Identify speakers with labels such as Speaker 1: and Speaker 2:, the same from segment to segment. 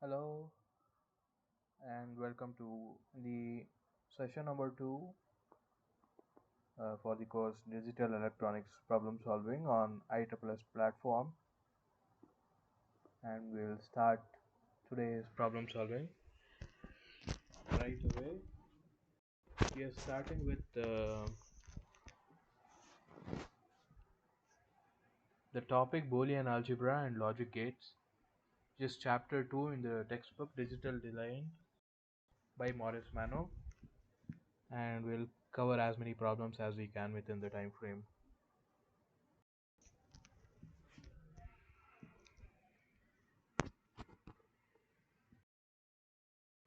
Speaker 1: Hello and welcome to the session number 2 for the course Digital Electronics Problem Solving on IEEE platform, and we'll start today's problem solving right away. We are starting with the topic Boolean algebra and logic gates, just chapter 2 in the textbook Digital Design by Morris Mano, and we'll cover as many problems as we can within the time frame.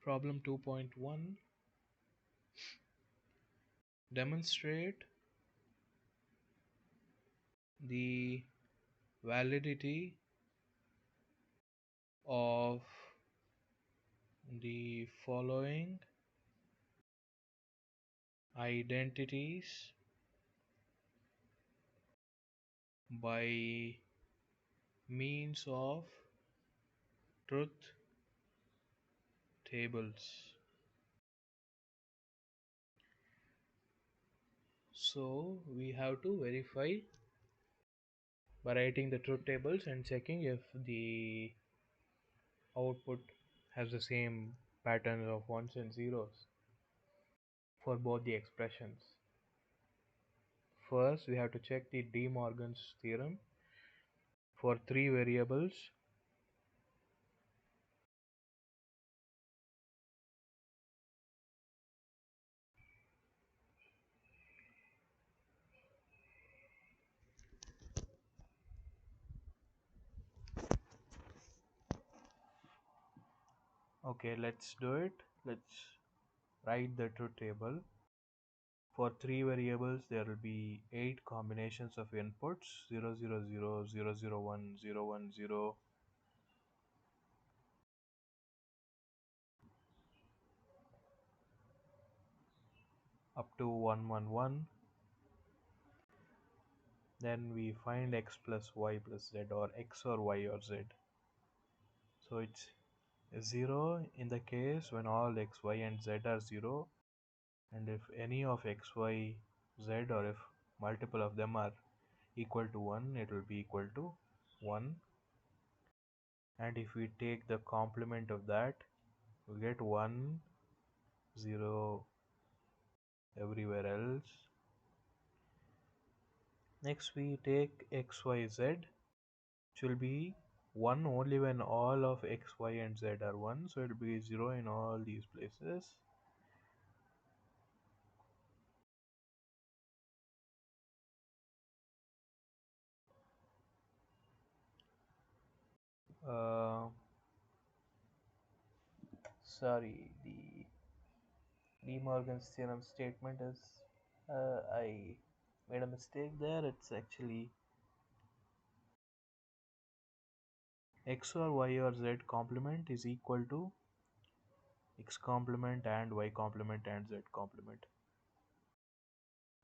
Speaker 1: Problem 2.1, demonstrate the validity of the following identities by means of truth tables. So we have to verify by writing the truth tables and checking if the output has the same patterns of ones and zeros for both the expressions. First, we have to check the De Morgan's theorem for three variables. Okay, let's do it. Let's write the truth table. For three variables, there will be 8 combinations of inputs: 0, 0, 0, 0, 0, 1, 0, 1, 0, up to 1, 1, 1. Then we find x plus y plus z, or x or y or z. So it's 0 in the case when all x, y and z are 0, and if any of x, y, z, or if multiple of them are equal to 1, it will be equal to 1. And if we take the complement of that, we get 1, 0 everywhere else. Next we take x, y, z, which will be 1 only when all of x, y and z are 1, so it will be 0 in all these places. Sorry, the De Morgan's theorem statement is I made a mistake there. It's actually x or y or z complement is equal to x complement and y complement and z complement.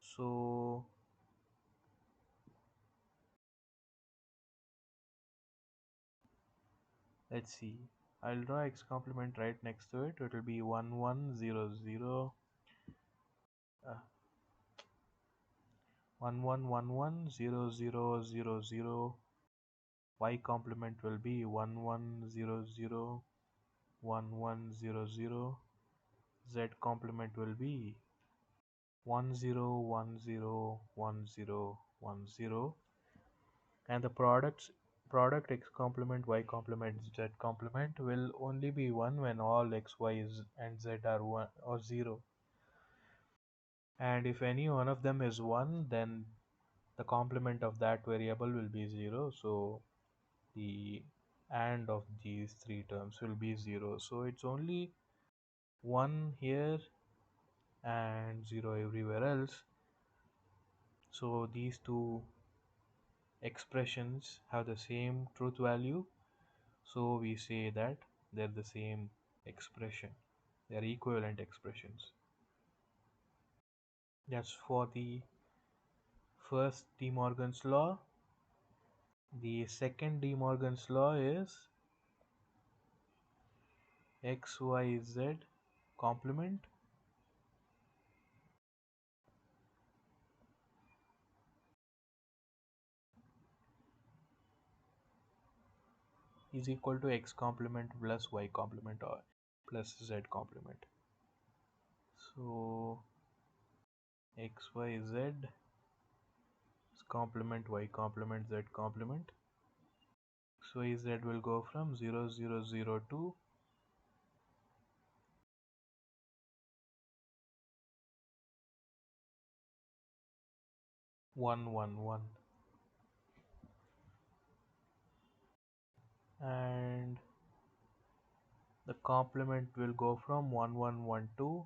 Speaker 1: So let's see. I'll draw x complement right next to it. It will be 1 1 0 0 uh, 1 1 1 1 0 0 0 0. Y complement will be 1 1 0 0 1 1 0 0. Z complement will be 1 0 1 0 1 0 1 0. And the product x complement y complement z complement will only be 1 when all x y and z are 1 or 0, and if any one of them is 1, then the complement of that variable will be 0, so the and of these three terms will be 0, so it's only 1 here and 0 everywhere else. So these two expressions have the same truth value, so we say that they're the same expression, they're equivalent expressions. That's for the first De Morgan's law. The second De Morgan's law is x y z complement is equal to x complement plus y complement or plus z complement. So x y z is complement y complement z complement. X y z will go from 0 0 0 to 1 1 1, and the complement will go from 1 1 1 to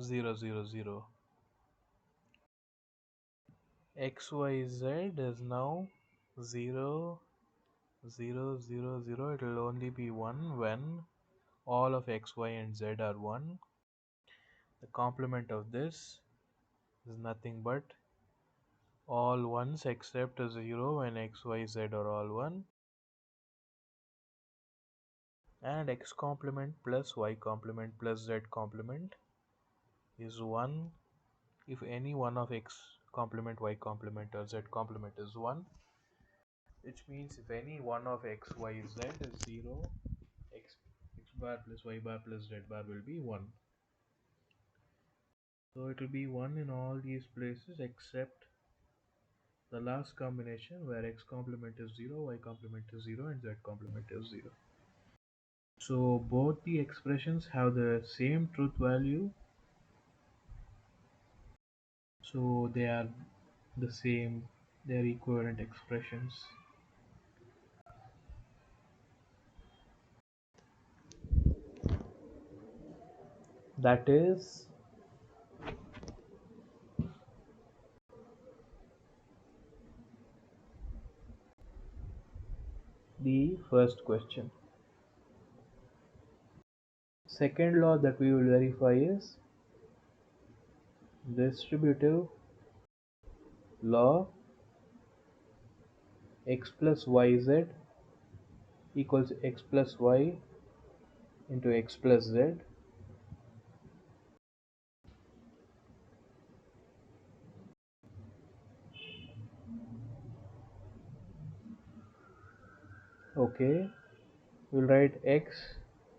Speaker 1: 0 0 0. X y z is now 0 0 0 0. It will only be 1 when all of x y and z are 1. The complement of this is nothing but all ones except 0 when x y z are all 1, and x complement plus y complement plus z complement is 1 if any one of x complement y complement or z complement is 1, which means if any one of x y z is 0, x bar plus y bar plus z bar will be 1. So it will be 1 in all these places except the last combination where x complement is 0, y complement is 0 and z complement is 0. So both the expressions have the same truth value, so they are the same, they are equivalent expressions. That is the first question. Second law that we will verify is distributive law. X plus yz equals x plus y into x plus z. Okay, we'll write x,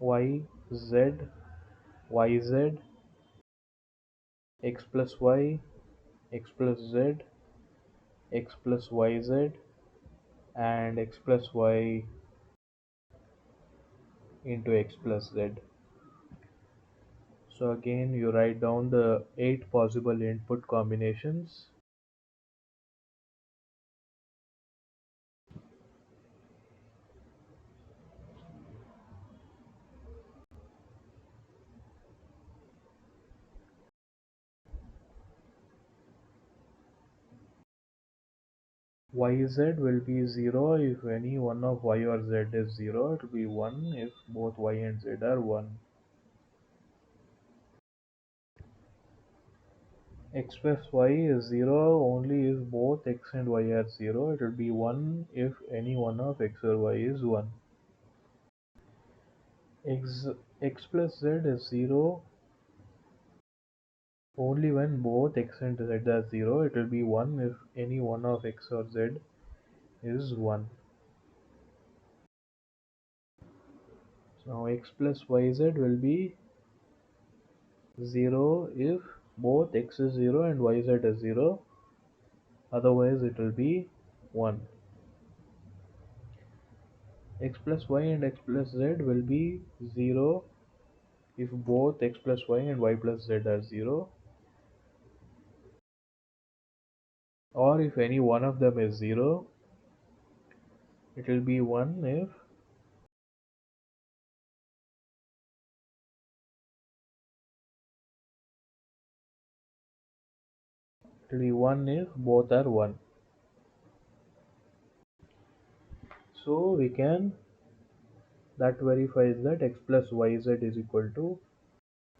Speaker 1: y, z, yz, x plus y, x plus z, x plus yz, and x plus y into x plus z. So again you write down the 8 possible input combinations. Yz will be 0 if any one of y or z is 0. It will be 1 if both y and z are 1. X plus y is 0 only if both x and y are 0. It will be 1 if any one of x or y is 1. X plus z is 0 only when both x and z are 0. It will be 1 if any one of x or z is 1. So x plus yz will be 0 if both x is 0 and yz is 0. Otherwise it will be 1. X plus y and x plus z will be 0 if both x plus y and y plus z are 0, or if any one of them is 0, it will be 1 if both are 1. So we can, that verifies that x plus yz is equal to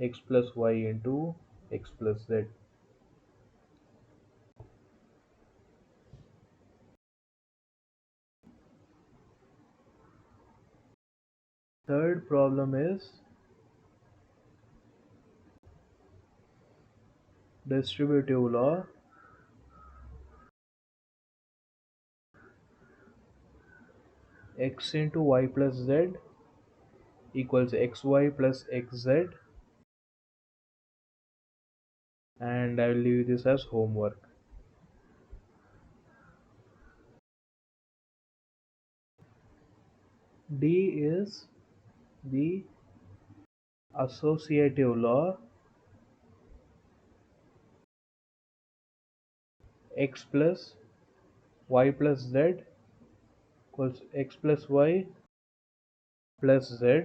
Speaker 1: x plus y into x plus z. Third problem is distributive law. X into y plus z equals xy plus xz, and I will leave this as homework. D is the associative law. X plus y plus z equals x plus y plus z.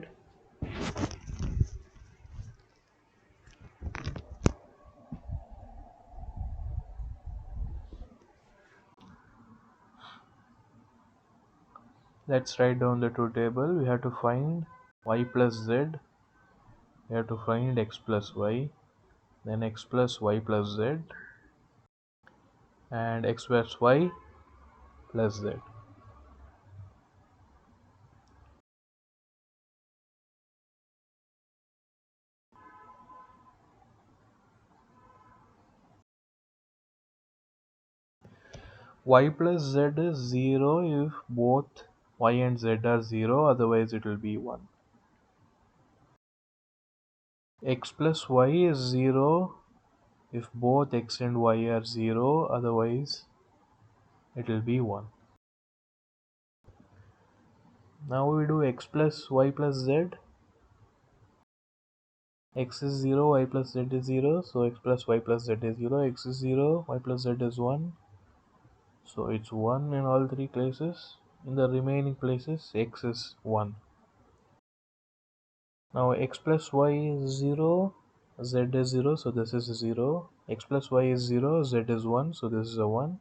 Speaker 1: Let's write down the two table. We have to find y plus z. We have to find x plus y, then x plus y plus z, and x plus y plus z. Y plus z is 0 if both y and z are 0, otherwise it will be 1. X plus y is 0 if both x and y are 0, otherwise it will be 1. Now we do x plus y plus z. X is 0, y plus z is 0, so x plus y plus z is 0. X is 0, y plus z is 1, so it's 1 in all three places. In the remaining places, x is 1. Now x plus y is 0, z is 0, so this is 0. X plus y is 0, z is 1, so this is a 1.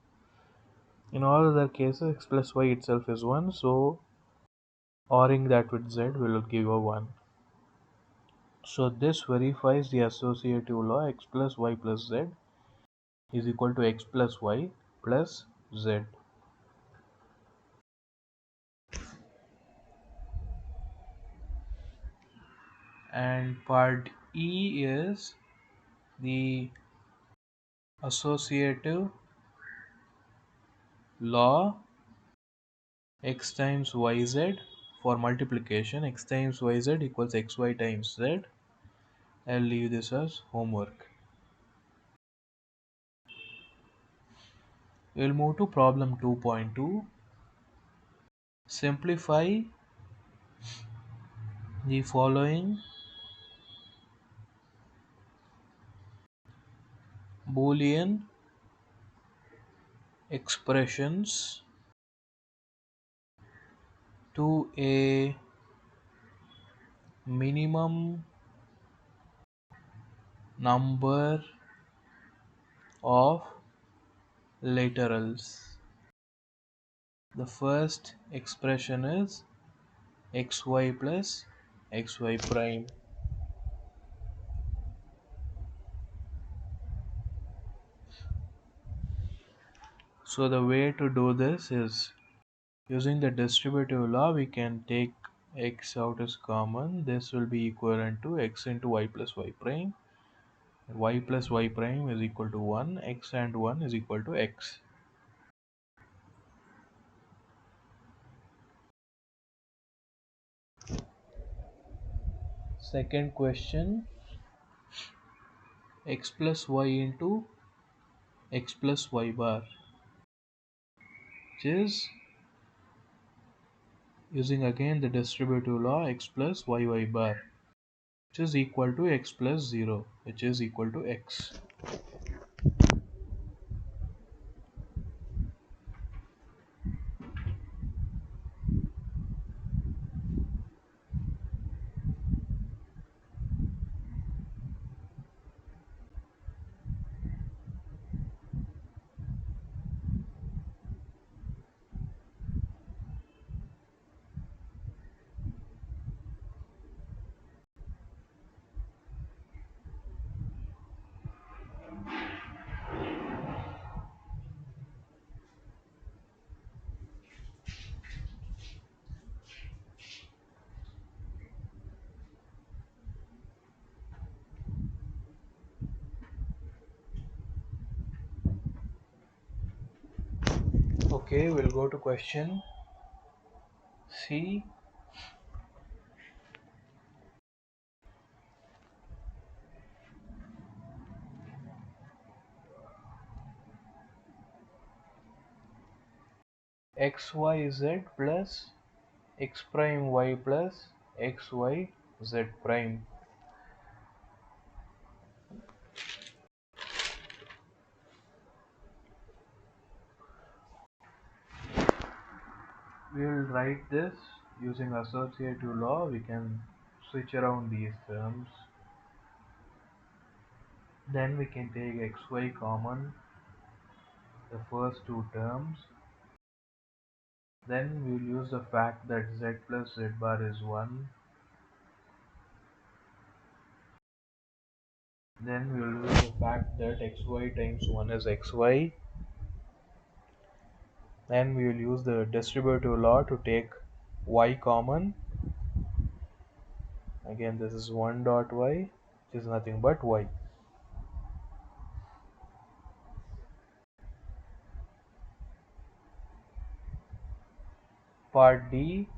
Speaker 1: In all other cases, x plus y itself is 1, so ORing that with z will give a 1. So this verifies the associative law. X plus y plus z is equal to x plus y plus z. And part E is the associative law. X times yz, for multiplication, x times yz equals xy times z. I'll leave this as homework. We'll move to problem 2.2. Simplify the following Boolean expressions to a minimum number of literals. The first expression is xy plus xy prime. So the way to do this is using the distributive law. We can take x out as common. This will be equivalent to x into y plus y prime. Y plus y prime is equal to 1. X and 1 is equal to x. Second question, x plus y into x plus y bar, which is using again the distributive law, x plus y bar, which is equal to x plus 0, which is equal to x. Okay, we'll go to question C. XYZ plus X prime Y plus XYZ prime. We will write this using associative law. We can switch around these terms. Then we can take xy common, the first two terms. Then we will use the fact that z plus z bar is 1. Then we will use the fact that xy times 1 is xy. Then we will use the distributive law to take y common. Again, this is 1 dot y, which is nothing but y. Part D,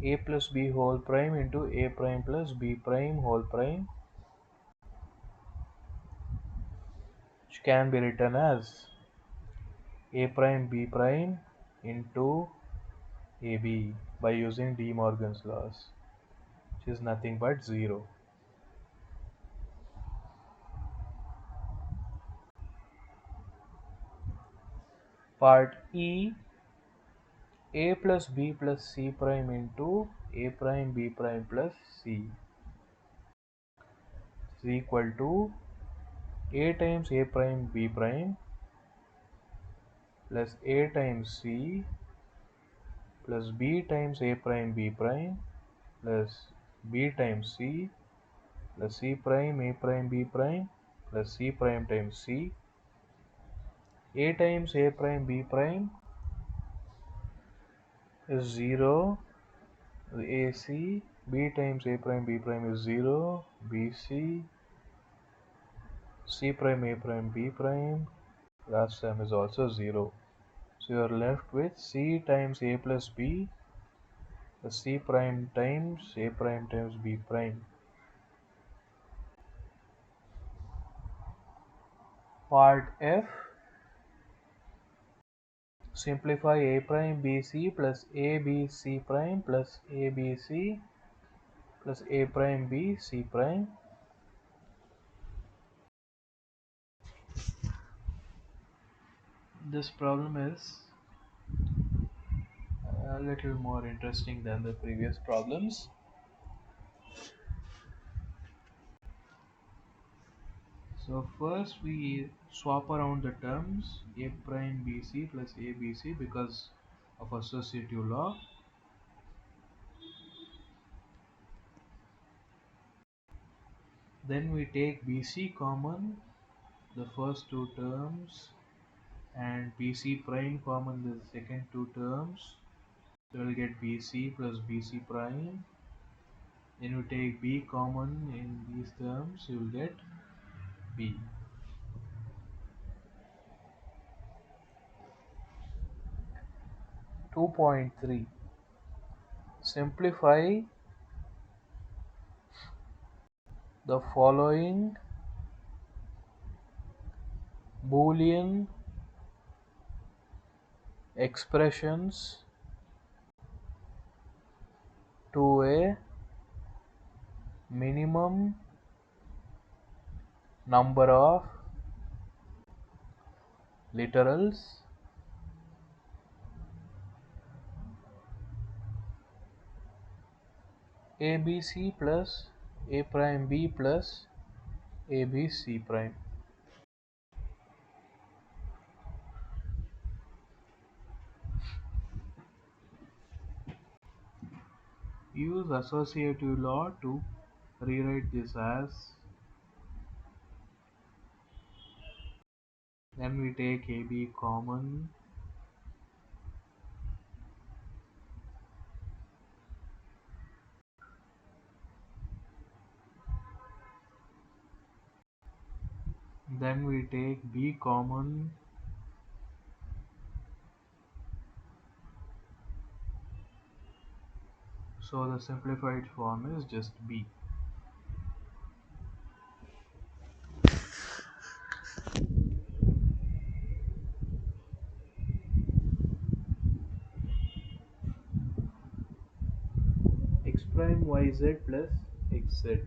Speaker 1: a plus b whole prime into a prime plus b prime whole prime, which can be written as a prime b prime into ab by using De Morgan's laws, which is nothing but 0. Part E, a plus b plus c prime into a prime b prime plus c is equal to a times a prime b prime plus a times c plus b times a prime b prime plus b times c plus c prime a prime b prime plus c prime times c. A times a prime b prime is 0 AC. B times a prime b prime is 0 BC. C prime a prime b prime last term is also 0. So you are left with c times a plus b plus c prime times a prime times b prime. Part F, simplify a prime bc plus abc prime plus abc plus a prime b c prime. This problem is a little more interesting than the previous problems. So first we swap around the terms a prime bc plus abc because of associative law. Then we take bc common, the first two terms, and bc prime common, the second two terms. So we'll get bc plus bc prime. Then you take b common in these terms, you will get b. 2.3, simplify the following Boolean expressions to a minimum number of literals abc plus a prime b plus abc prime. Use associative law to rewrite this as, then we take ab common, then we take b common, So the simplified form is just b. X prime yz plus xz.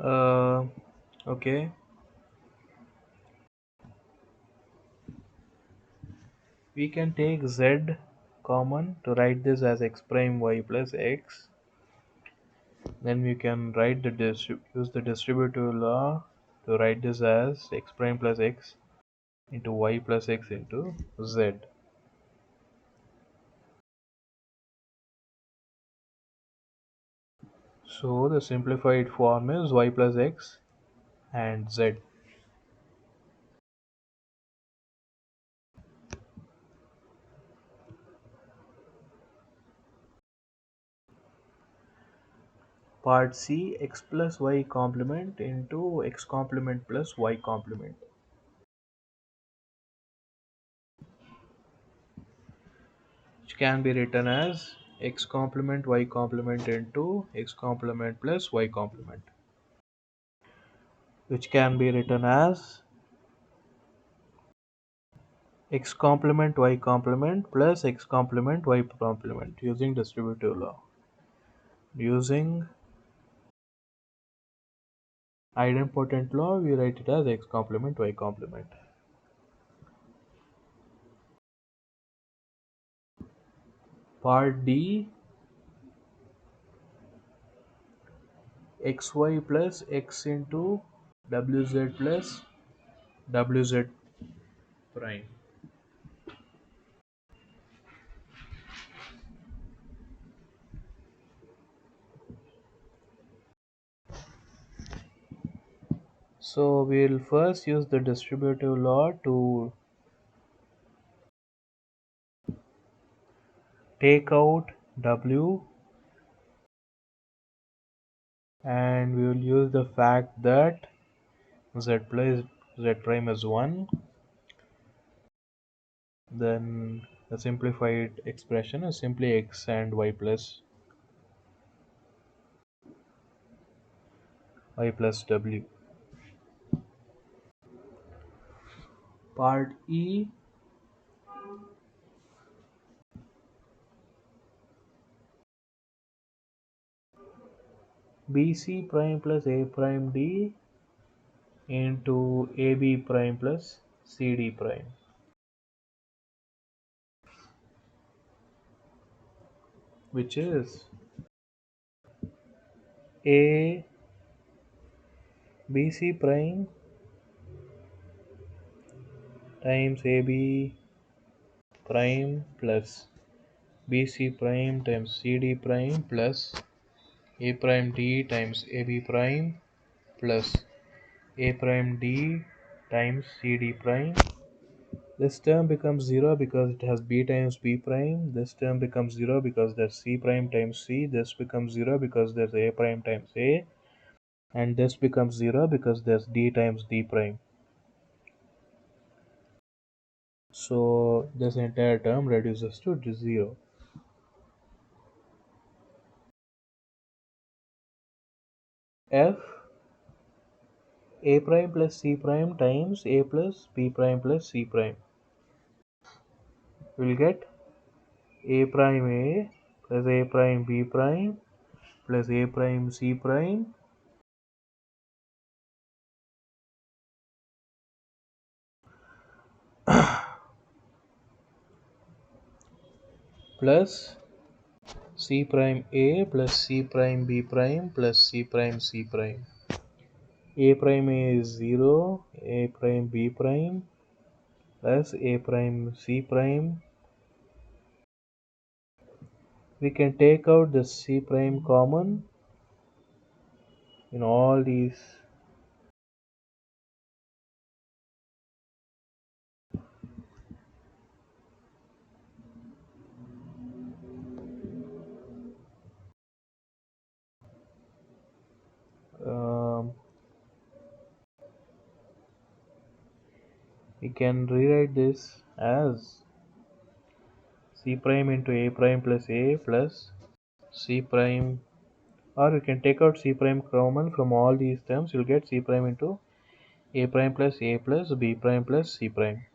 Speaker 1: Uh, okay. We can take z common to write this as x prime y plus x. Then we can write the use the distributive law to write this as x prime plus x into y plus x into z. So the simplified form is y plus x and z. Part C, x plus y complement into x complement plus y complement, which can be written as x complement y complement into x complement plus y complement, which can be written as x complement y complement plus x complement y complement using distributive law. Using idempotent law, we write it as x complement y complement. Part D, xy plus x into wz plus wz prime. So we'll first use the distributive law to take out w, and we will use the fact that z plus z prime is 1. Then the simplified expression is simply x and y plus w. Part E, bc prime plus a prime d into ab prime plus cd prime, which is a bc prime times ab prime plus bc prime times cd prime plus a prime d times ab prime plus a prime d times cd prime. This term becomes 0 because it has b times b prime. This term becomes 0 because there's c prime times c. This becomes 0 because there's a prime times a. And this becomes 0 because there's d times d prime. So this entire term reduces to 0. F a prime plus c prime times a plus b prime plus c prime. We'll get a prime a plus a prime b prime plus a prime c prime plus C prime A plus C prime B prime plus C prime C prime. A prime A is 0, A prime B prime plus A prime C prime. We can take out the C prime common in all these. Um, we can rewrite this as C prime into A prime plus A plus C prime, or we can take out C prime common from all these terms. You'll get C prime into A prime plus A plus B prime plus C prime.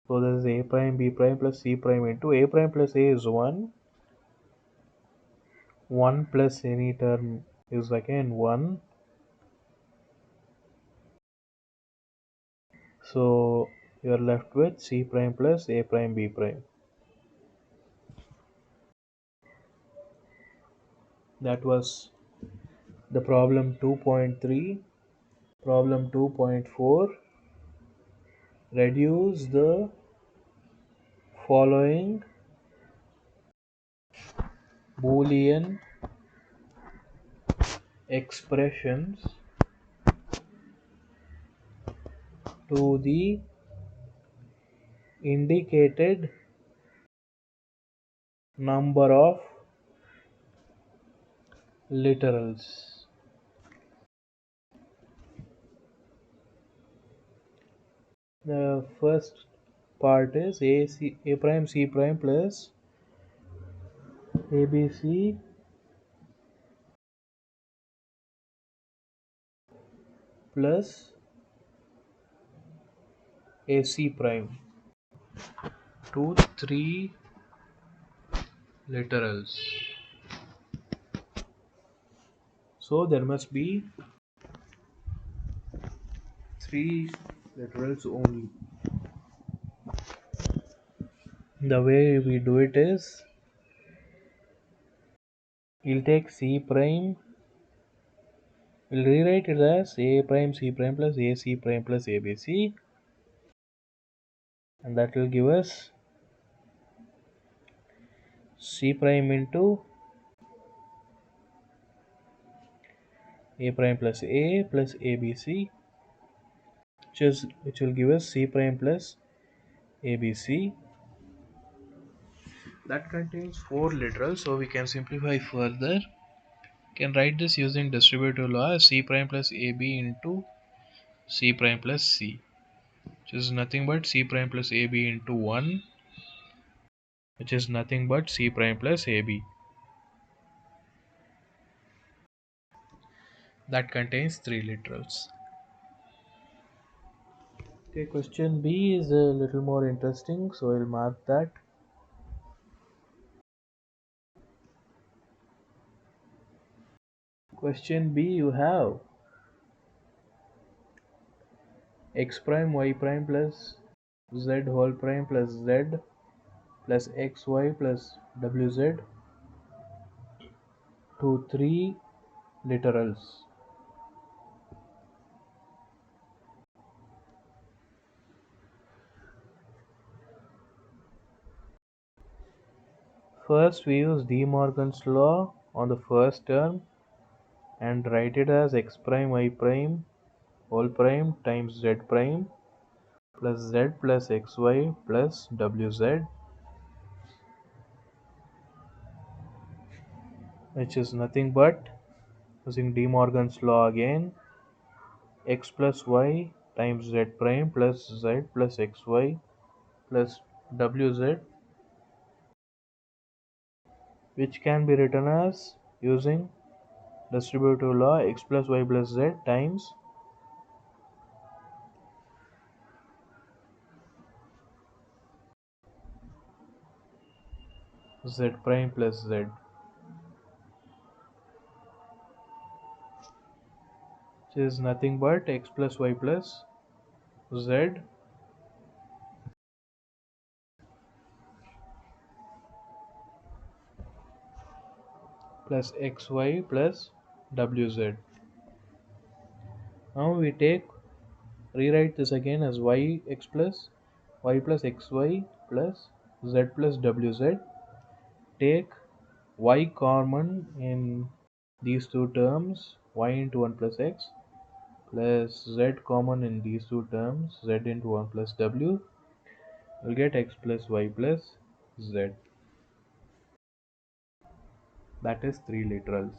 Speaker 1: So this is A prime B prime plus C prime into A prime plus A is 1. 1 plus any term is again 1. So you are left with C prime plus A prime B prime. That was the problem 2.3. Problem 2.4. Reduce the following Boolean expressions to the indicated number of literals. The first part is A prime C prime plus ABC plus AC prime to 3 literals. So there must be 3 literals only. The way we do it is, we'll take C prime, we'll rewrite it as A prime C prime plus AC prime plus ABC, and that will give us C prime into A prime plus A plus ABC, which will give us C prime plus ABC. That contains 4 literals, so we can simplify further. We can write this using distributive law as C prime plus AB into C prime plus C, which is nothing but C prime plus AB into 1, which is nothing but C prime plus AB. That contains 3 literals. Okay, question B is a little more interesting, so I'll mark that. Question B, you have x prime y prime plus z whole prime plus z plus xy plus wz to 3 literals. First we use De Morgan's law on the first term and write it as x prime y prime whole prime times z prime plus z plus xy plus wz, which is nothing but, using De Morgan's law again, x plus y times z prime plus z plus xy plus wz, which can be written as, using distributive law, x plus y plus z times z prime plus z, which is nothing but x plus y plus z plus xy plus wz. Now we rewrite this again as y plus xy plus z plus wz. Take y common in these two terms, y into 1 plus x, plus z common in these two terms, z into 1 plus w. We'll get x plus y plus z. That is 3 literals.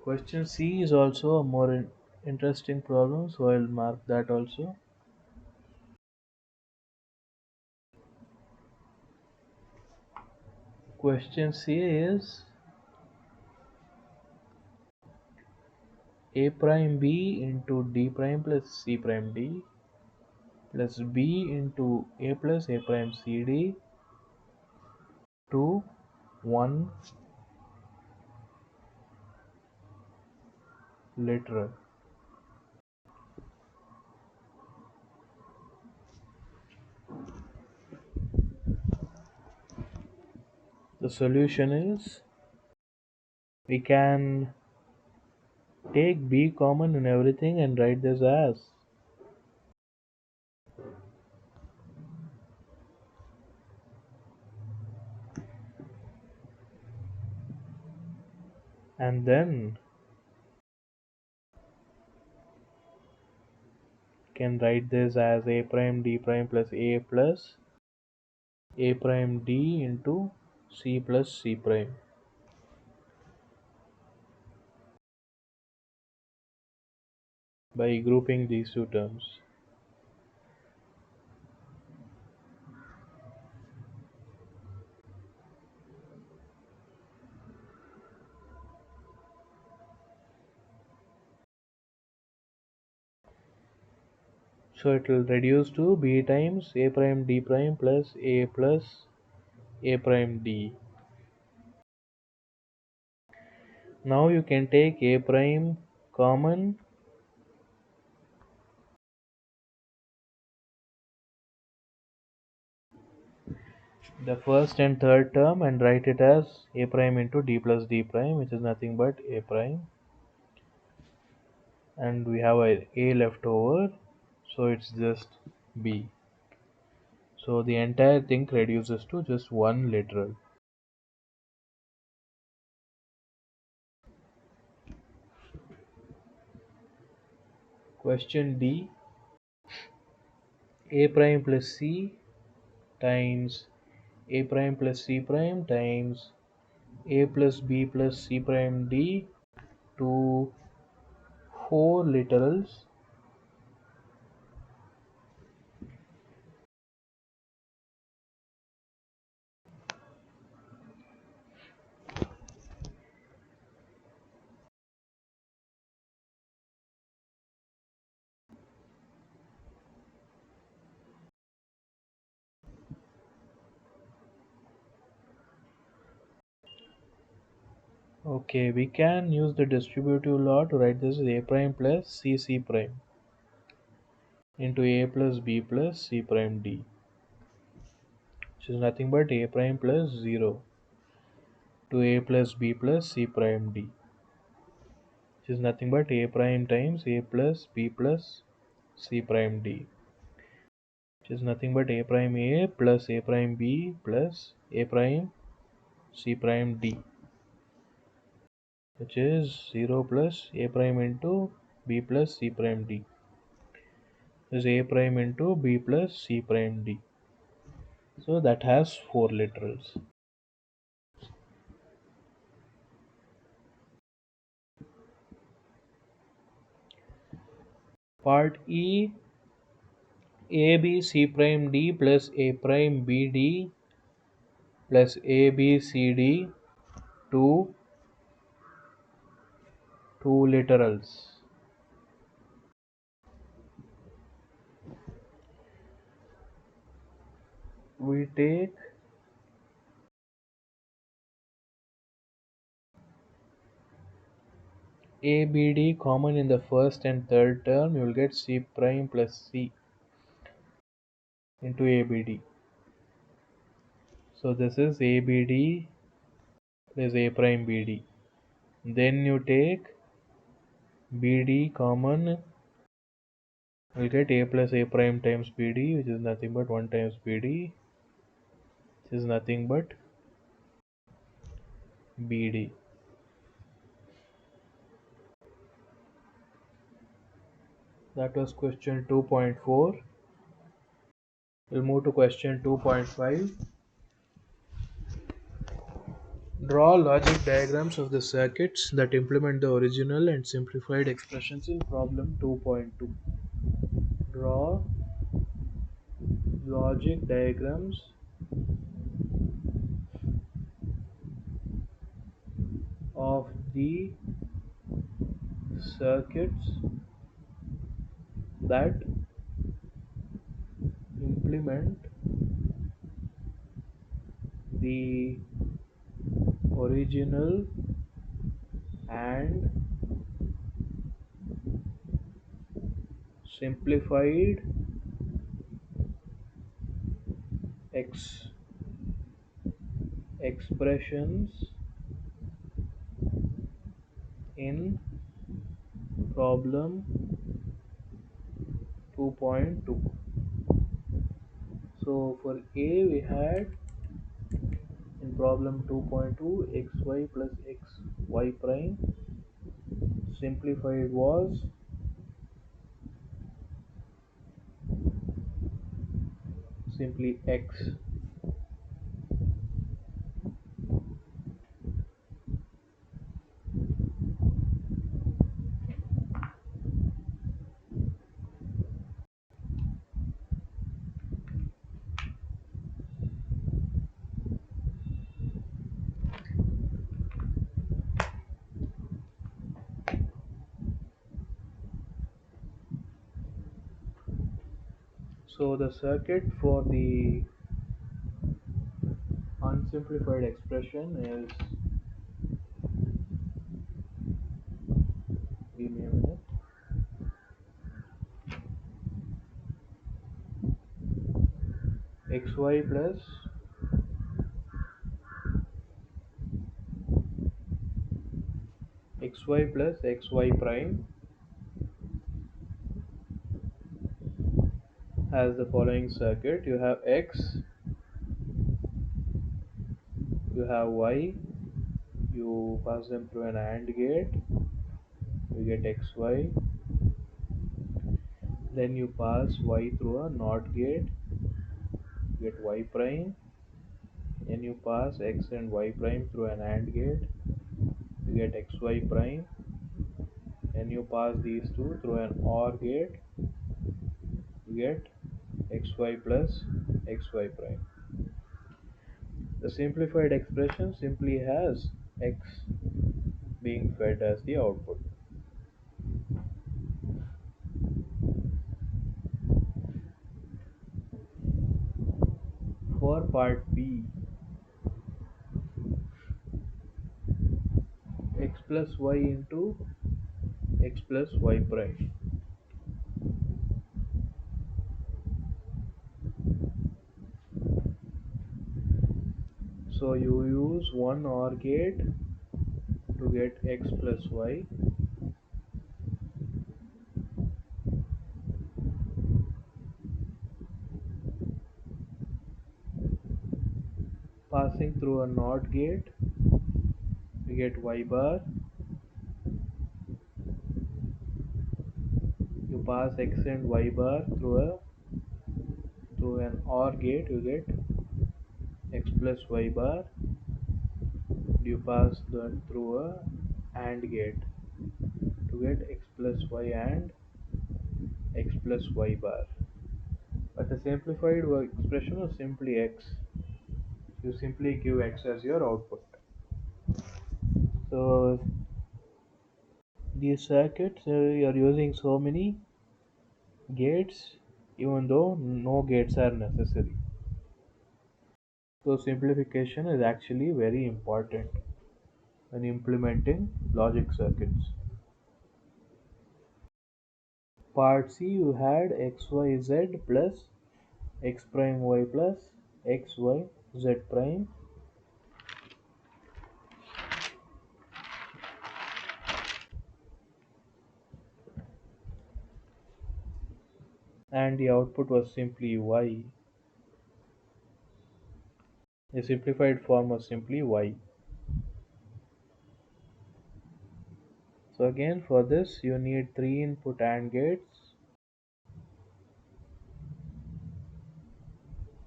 Speaker 1: Question C is also a more interesting problem, so I'll mark that also. Question C is a prime b into d prime plus c prime d plus b into a plus a prime cd to 1 literal. The solution is, we can take b common in everything and write this as and then can write this as a prime d prime plus a prime d into c plus c prime by grouping these two terms. So it will reduce to b times a prime d prime plus a prime d. Now you can take a prime common the first and third term and write it as a prime into d plus d prime, which is nothing but a prime, and we have a left over, so it's just b. So the entire thing reduces to just one literal. Question D, a prime plus c times a prime plus c prime times a plus b plus c prime d to 4 literals. Okay, we can use the distributive law to write this as a prime plus c prime into a plus b plus c prime d, which is nothing but a prime plus 0 to a plus b plus c prime d, which is nothing but a prime times a plus b plus c prime d, which is nothing but a prime a plus a prime b plus a prime c prime d, which is 0 plus a prime into b plus c prime d, is a prime into b plus c prime d. So that has 4 literals. Part E, a b c prime d plus a prime b d plus a b c d to 2 literals. We take a b d common in the first and third term, you will get c prime plus c. into ABD. So this is ABD plus A prime BD. Then you take BD common, we'll get A plus A prime times BD, which is nothing but 1 times BD, which is nothing but BD. That was question 2.4. We'll move to question 2.5. Draw logic diagrams of the circuits that implement the original and simplified expressions in problem 2.2. Draw logic diagrams of the circuits that implement the original and simplified expressions in problem 2.2. So for A we had in problem 2.2 xy plus xy prime, simplified was simply x. So the circuit for the unsimplified expression is, give me a minute, xy plus xy prime has the following circuit. You have x, you have y, you pass them through an AND gate, you get xy, then you pass y through a NOT gate, you get y prime, then you pass x and y prime through an AND gate, you get xy prime, then you pass these two through an OR gate, you get xy plus xy prime. The simplified expression simply has x being fed as the output. For part B, x plus y into x plus y prime. So you use one OR gate to get x plus y, passing through a NOT gate you get y bar, you pass x and y bar through an OR gate you get x plus y bar, you pass that through a AND gate to get x plus y and x plus y bar. But the simplified expression is simply x. You simply give x as your output. So these circuits you are using so many gates even though no gates are necessary. So simplification is actually very important when implementing logic circuits. Part C you had xyz plus x prime y plus x y z prime, and the output was simply y. The simplified form was simply y. So again, for this you need 3 input AND gates,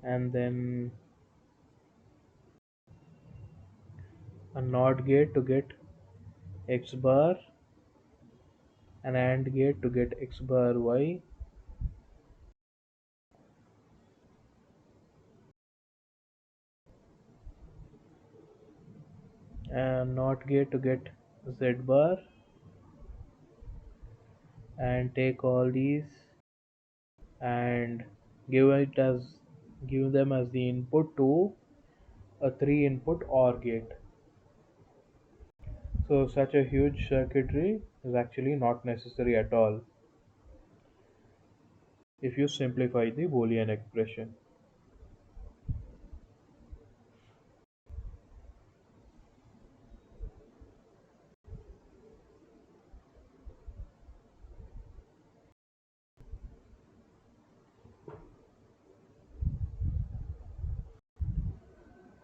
Speaker 1: and then a NOT gate to get x bar, an AND gate to get x bar y, a NOT gate to get z bar, and take all these and give it as give them as the input to a 3 input OR gate. So such a huge circuitry is actually not necessary at all if you simplify the Boolean expression.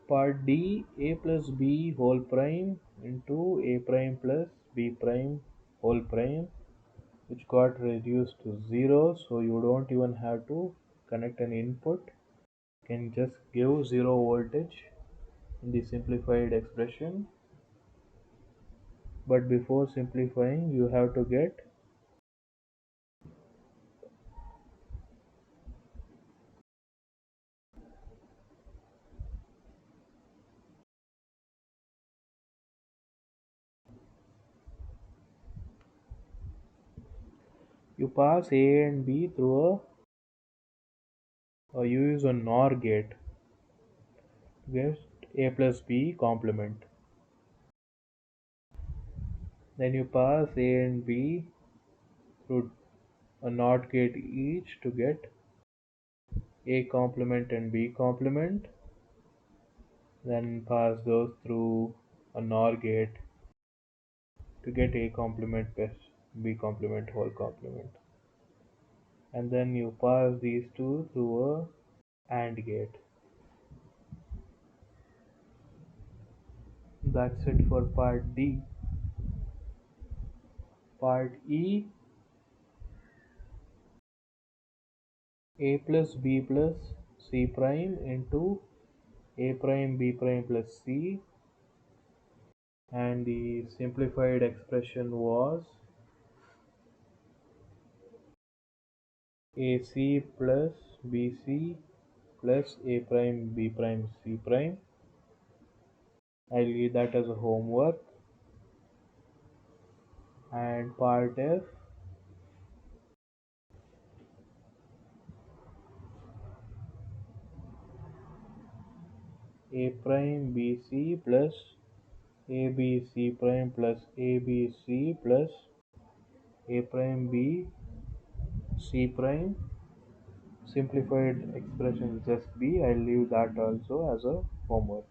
Speaker 1: Part D, a plus b whole prime into a prime plus b prime whole prime, which got reduced to 0, so you don't even have to connect an input. You can just give 0 voltage in the simplified expression. But before simplifying, you have to get you pass a and b through you use a NOR gate to get a plus b complement. Then you pass a and b through a NOT gate each to get a complement and b complement. Then pass those through a NOR gate to get a complement plus b complement whole complement. And then you pass these two through a AND gate. That's it for part D. Part E, a plus b plus c prime into a prime b prime plus c, and the simplified expression was ac plus bc plus a prime b prime c prime. I'll leave that as a homework. And part F, a prime bc plus abc prime plus abc plus a prime b c prime. Simplified expression just b. I'll leave that also as a homework.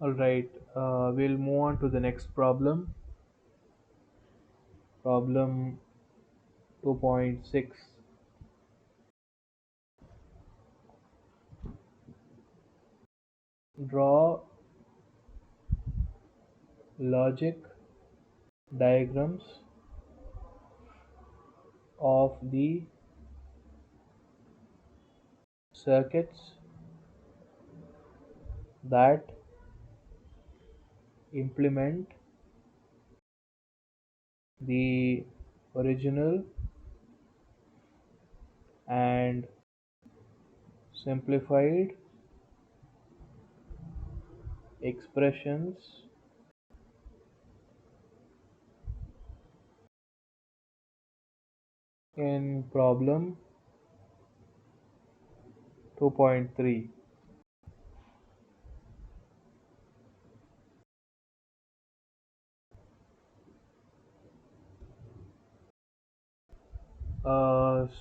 Speaker 1: Alright, we'll move on to the next problem. Problem 2.6. Draw logic diagrams of the circuits that implement the original and simplified expressions in problem 2.3.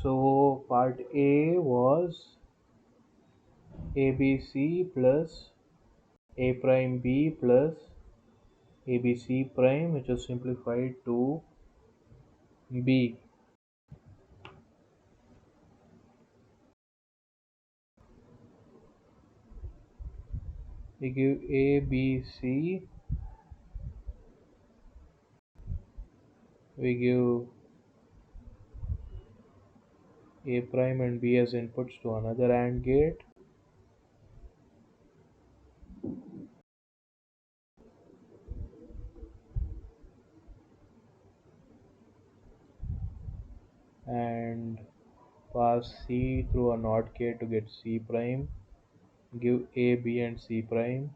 Speaker 1: So part A was ABC plus A prime B plus ABC prime, which is simplified to B. We give A, B, C. We give A prime and B as inputs to another AND gate. And pass C through a NOT gate to get C prime. Give A, B and C prime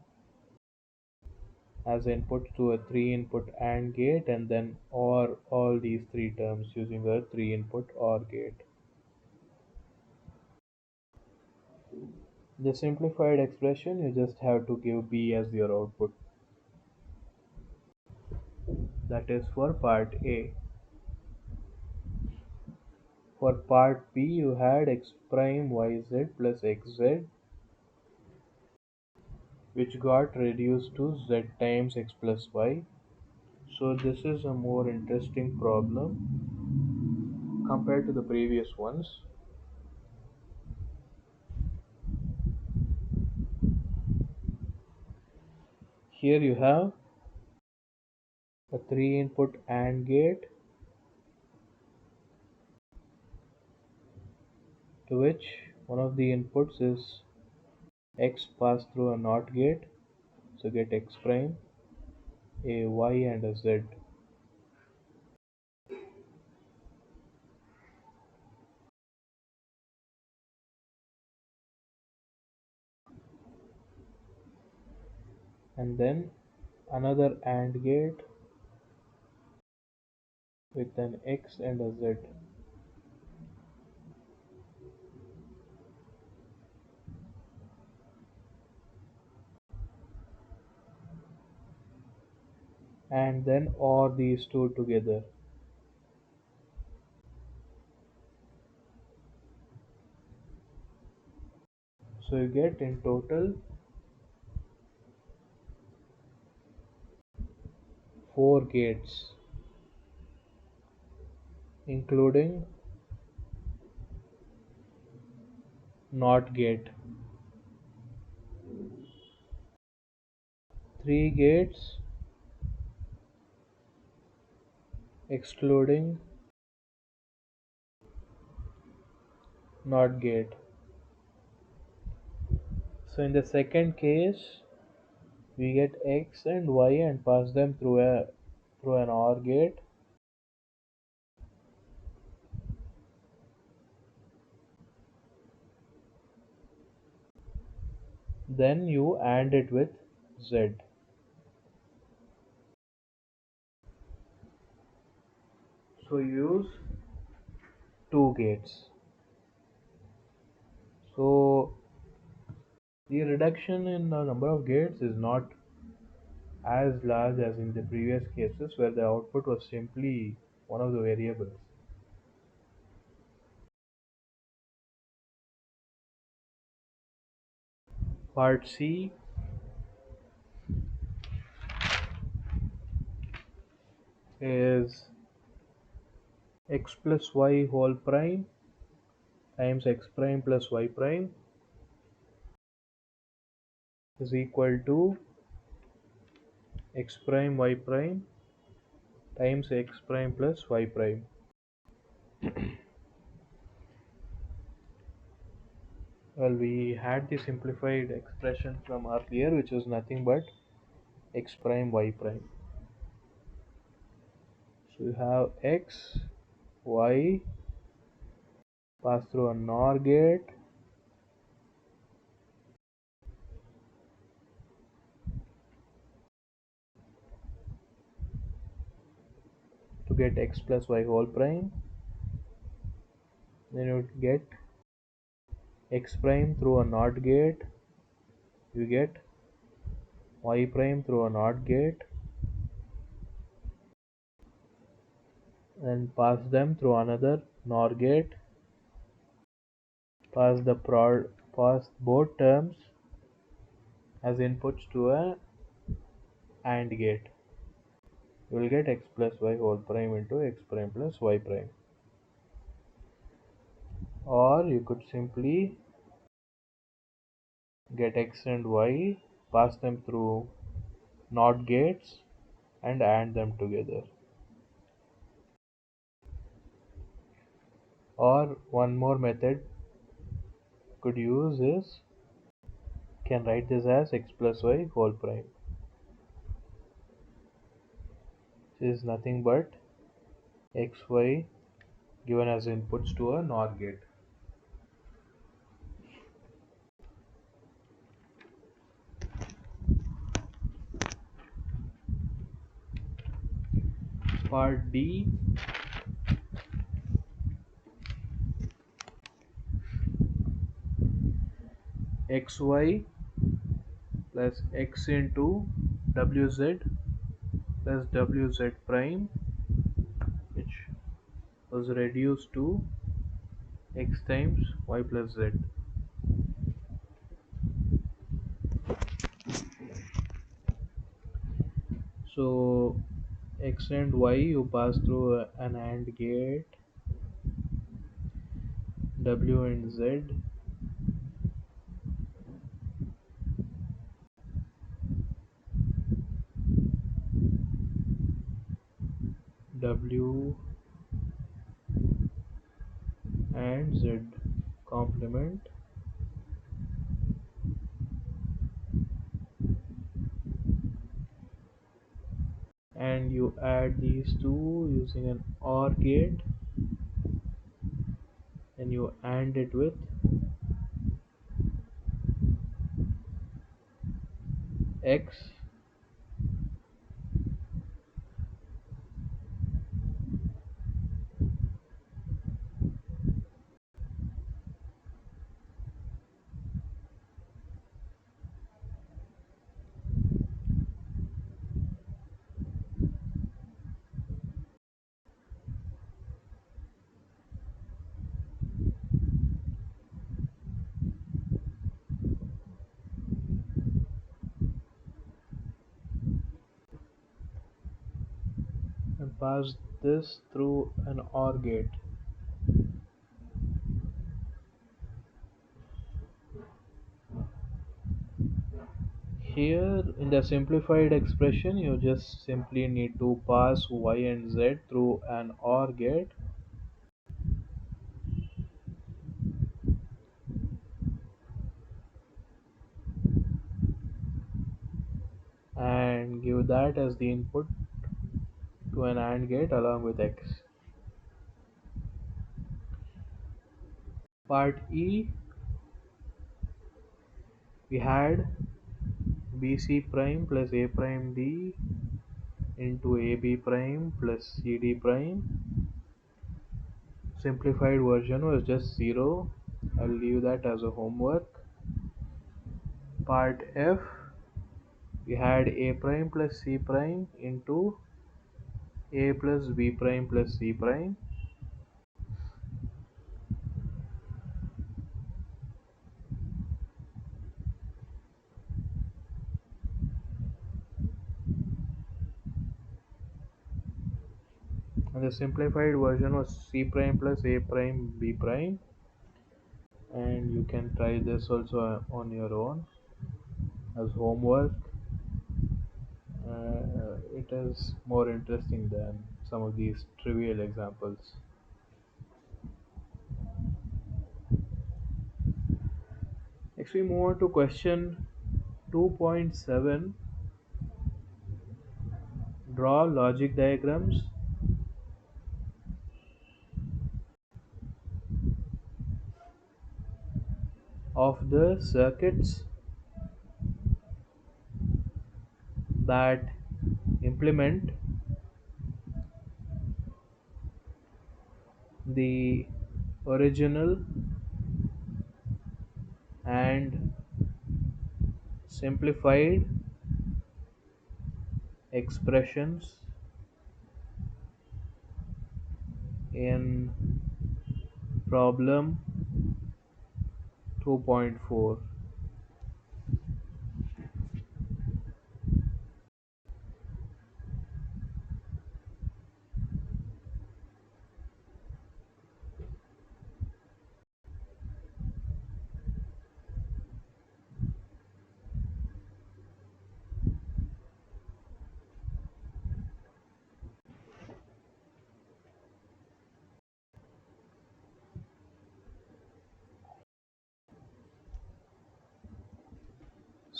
Speaker 1: as inputs to a 3-input AND gate, and then OR all these three terms using a 3-input OR gate. The simplified expression, you just have to give B as your output. That is for part A. For part B, you had x prime yz plus xz, which got reduced to z times x plus y. So this is a more interesting problem compared to the previous ones. Here you have a 3-input AND gate to which one of the inputs is x passed through a NOT gate, so get x prime, a y and a z. And then another AND gate with an x and a z. And then OR these two together. So you get in total 4 gates, including NOT gate. 3 gates excluding NOT gate. So in the second case, we get x and y and pass them through an OR gate. Then you AND it with z. So you use 2 gates. So the reduction in the number of gates is not as large as in the previous cases where the output was simply one of the variables. Part C is x plus y whole prime times x prime plus y prime is equal to x prime y prime times x prime plus y prime. Well, we had the simplified expression from earlier, which was nothing but x prime y prime. So you have x, y, pass through a NOR gate, to get x plus y whole prime. Then you get x prime through a NOT gate, you get y prime through a NOT gate, and pass them through another NOR gate, pass both terms as inputs to a AND gate. You will get x plus y whole prime into x prime plus y prime. Or you could simply get x and y, pass them through NOT gates, and AND them together. Or one more method could use is, can write this as x plus y whole prime. This is nothing but xy given as inputs to a NOR gate. Part D, xy plus x into wz plus wz prime, which was reduced to x times y plus z. So x and y you pass through an AND gate, w and z, w and z complement, and you add these two using an OR gate, and you AND it with x and pass this through an OR gate. Here in the simplified expression, you just simply need to pass y and z through an OR gate, and give that as the input to an AND gate along with x. Part E, we had BC prime plus A prime D into AB prime plus CD prime. Simplified version was just 0. I'll leave that as a homework. Part F, we had A prime plus C prime into A plus B prime plus C prime. And the simplified version was C prime plus A prime B prime, and you can try this also on your own as homework. It is more interesting than some of these trivial examples. Next, we move on to question 2.7. Draw logic diagrams of the circuits that implement the original and simplified expressions in problem 2.4.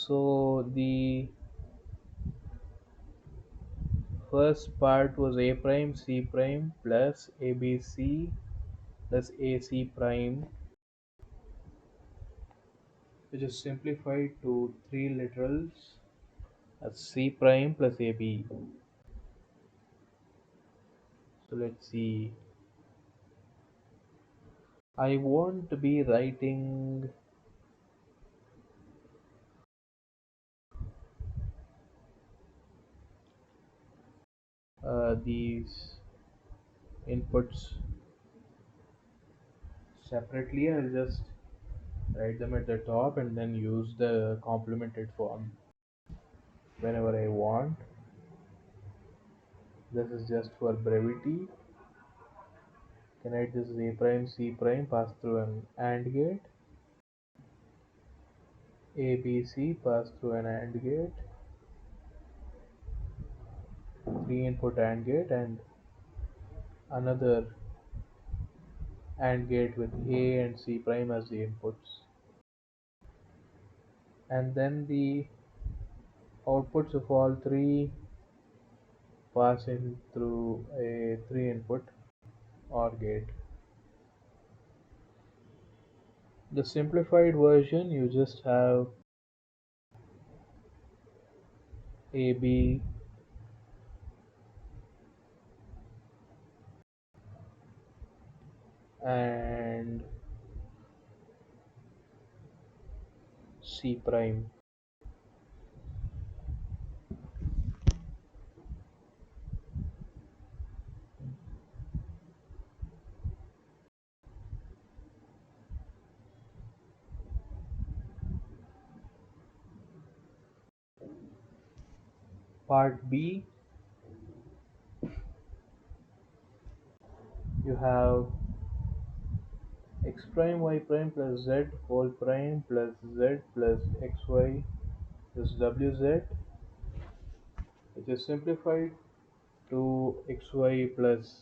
Speaker 1: So the first part was A prime C prime plus ABC plus AC prime, which is simplified to three literals as C prime plus AB. So let's see. I won't be writing these inputs separately. I'll just write them at the top and then use the complemented form whenever I want. This is just for brevity. Can write this as A prime C prime pass through an AND gate. ABC pass through an AND gate. 3 input AND gate and another AND gate with A and C prime as the inputs. And then the outputs of all three pass in through a 3 input OR gate. The simplified version, you just have AB and C prime. Part B, you have x prime y prime plus z whole prime plus z plus xy is wz, which is simplified to xy plus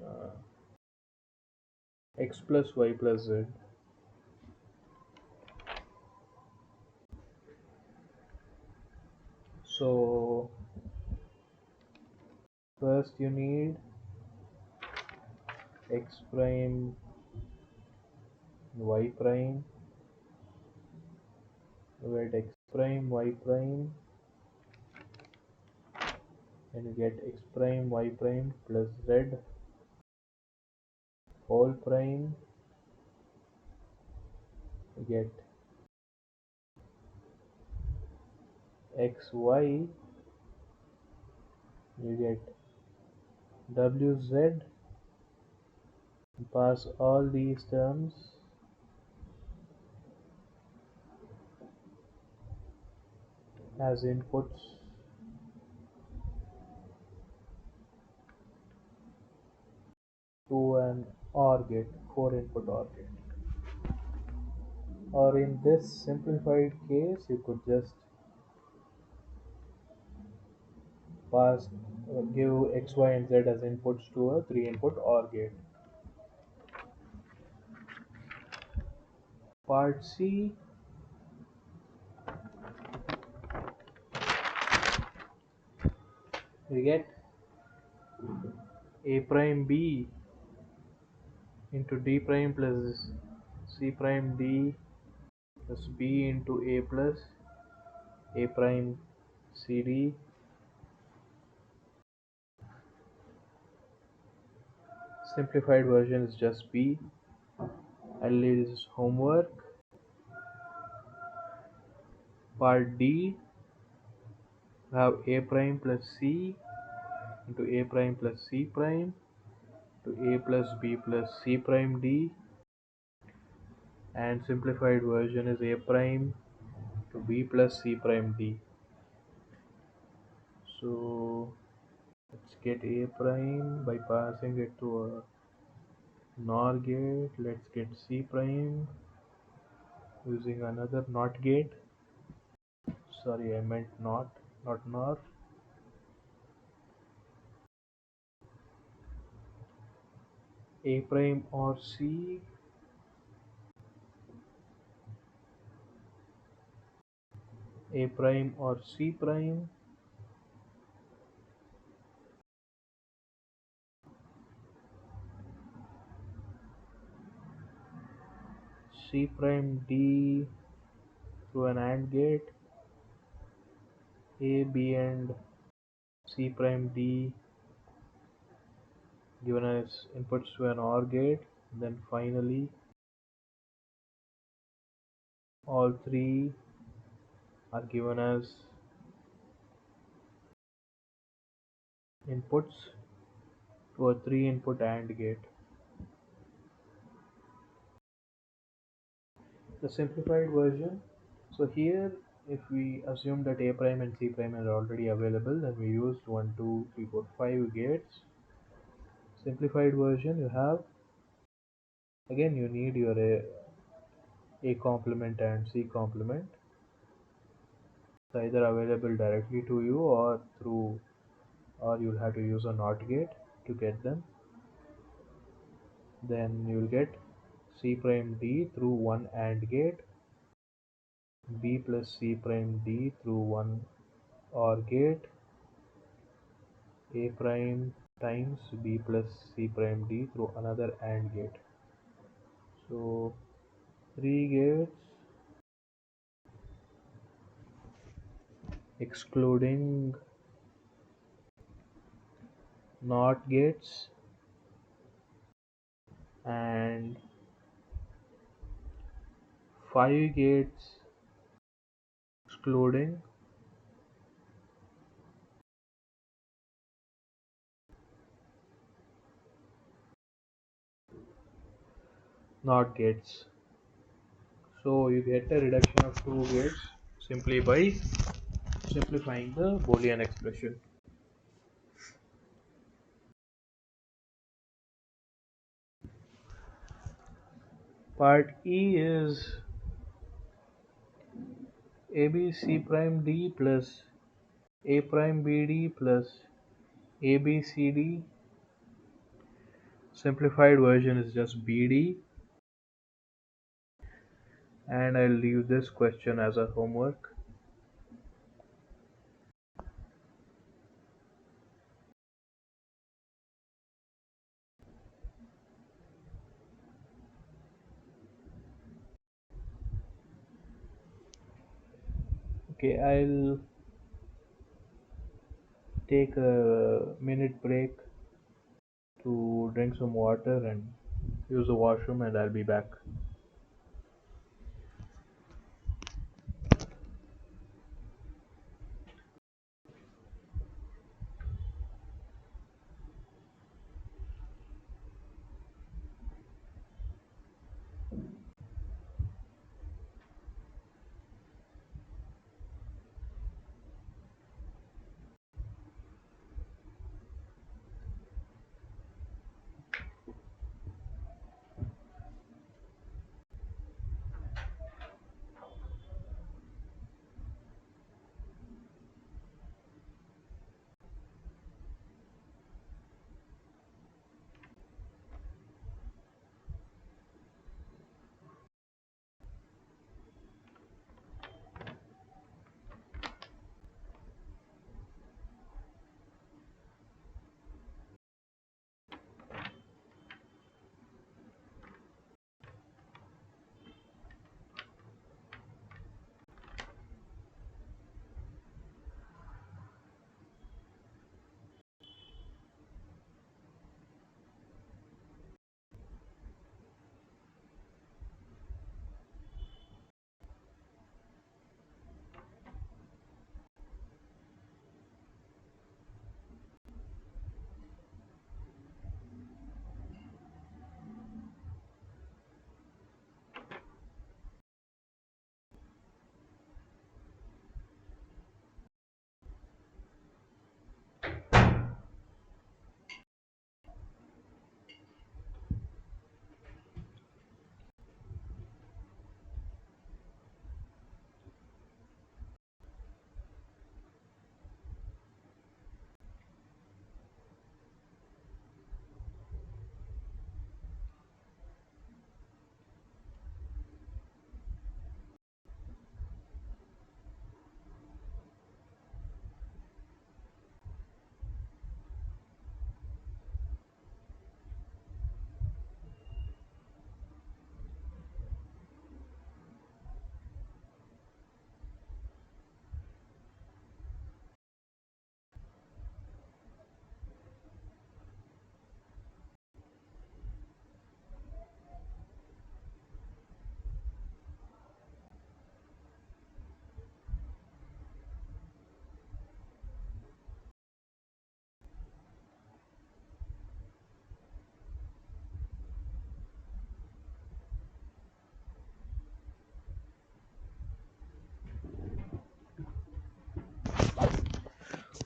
Speaker 1: uh, x plus y plus z. So first you need x prime y prime, you get x prime y prime, and you get x prime y prime plus z whole prime, you get xy, you get wz. Pass all these terms as inputs an OR gate, 4 input OR gate. Or in this simplified case, you could just pass give x, y, and z as inputs to a 3 input OR gate. Part C, we get a prime b into d prime plus c prime d plus b into a plus a prime cd. Simplified version is just b. I'll leave this homework. Part D, we have a prime plus c into a prime plus c prime to a plus b plus c prime d, and simplified version is a prime to b plus c prime d. So let's get a prime by passing it to a NOR gate. Let's get c prime using another NOT gate. Sorry, I meant not NOR. A prime or c, a prime or c prime, c prime d through an AND gate, a, b, and c prime d given as inputs to an OR gate. Then finally all three are given as inputs to a 3 input AND gate. The simplified version. So here, if we assume that a prime and c prime are already available, then we used 1, 2, 3, 4, 5 gates. Simplified version, you have, again you need your a complement and c complement. It's either available directly to you or you'll have to use a NOT gate to get them. Then you'll get c prime d through one AND gate, b plus c prime d through one OR gate, a prime times b plus c prime d through another AND gate. So 3 gates excluding NOT gates, and 5 gates excluding NOT gates. So you get a reduction of 2 gates simply by simplifying the Boolean expression. Part E is ABC prime D plus A prime BD plus ABCD. Simplified version is just BD, and I'll leave this question as a homework. Okay, I'll take a minute break to drink some water and use the washroom, and I'll be back.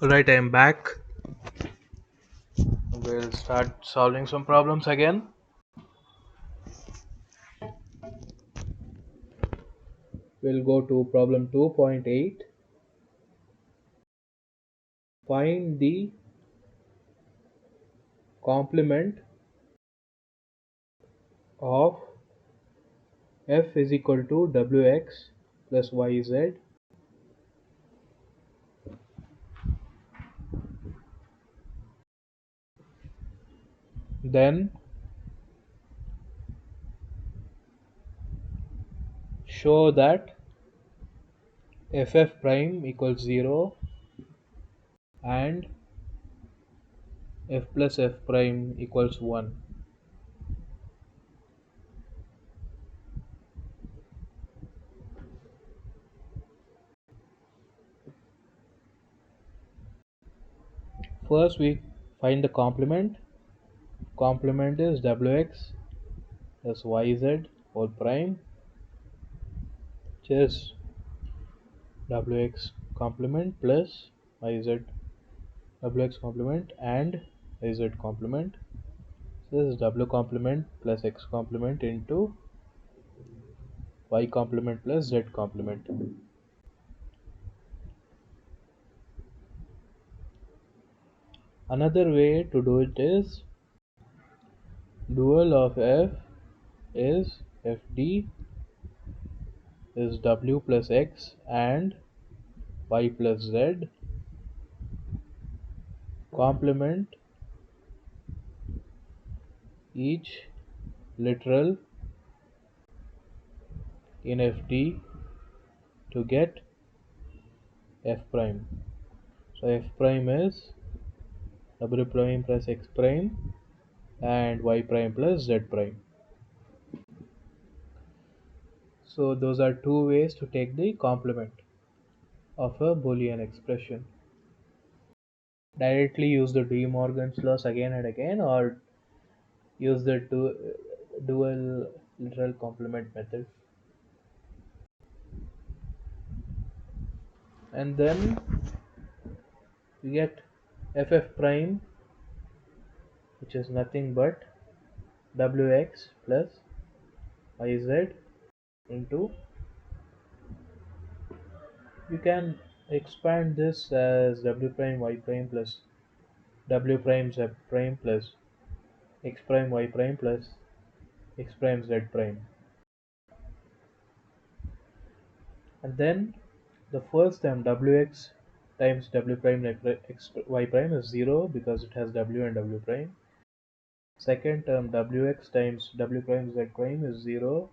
Speaker 1: Alright, I'm back. We'll start solving some problems again. We'll go to problem 2.8. Find the complement of f is equal to wx plus yz. Then show that ff prime equals 0 and f plus f prime equals 1. First we find the complement. Complement is wx plus yz whole prime, which is wx complement plus yz, wx complement and yz complement. So this is w complement plus x complement into y complement plus z complement. Another way to do it is dual of f is fd is w plus x and y plus z complement each literal in fd to get f prime. So f prime is w prime plus x prime and y prime plus z prime. So those are two ways to take the complement of a Boolean expression. Directly use the De Morgan's laws again and again, or use the dual literal complement method. And then we get ff prime, which is nothing but wx plus yz into, you can expand this as w prime y prime plus w prime z prime plus x prime y prime plus x prime z prime. And then the first term wx times w prime x y prime is 0 because it has w and w prime. Second term wx times w prime z prime is 0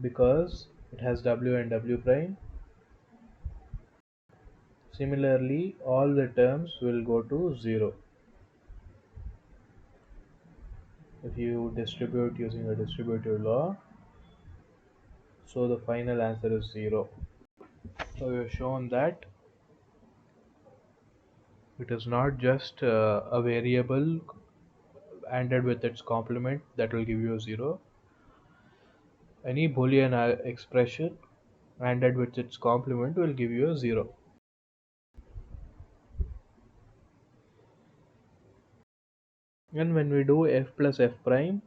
Speaker 1: because it has w and w prime. Similarly, all the terms will go to 0 if you distribute using a distributive law. So the final answer is 0. So we have shown that it is not just a variable ANDed with its complement that will give you 0. Any Boolean expression ANDed with its complement will give you a 0. And when we do f plus f prime,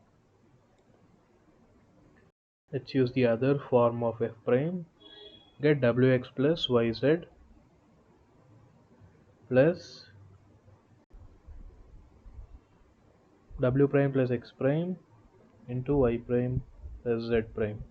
Speaker 1: let's use the other form of f prime. Get wx plus yz plus w prime plus x prime into y prime plus z prime.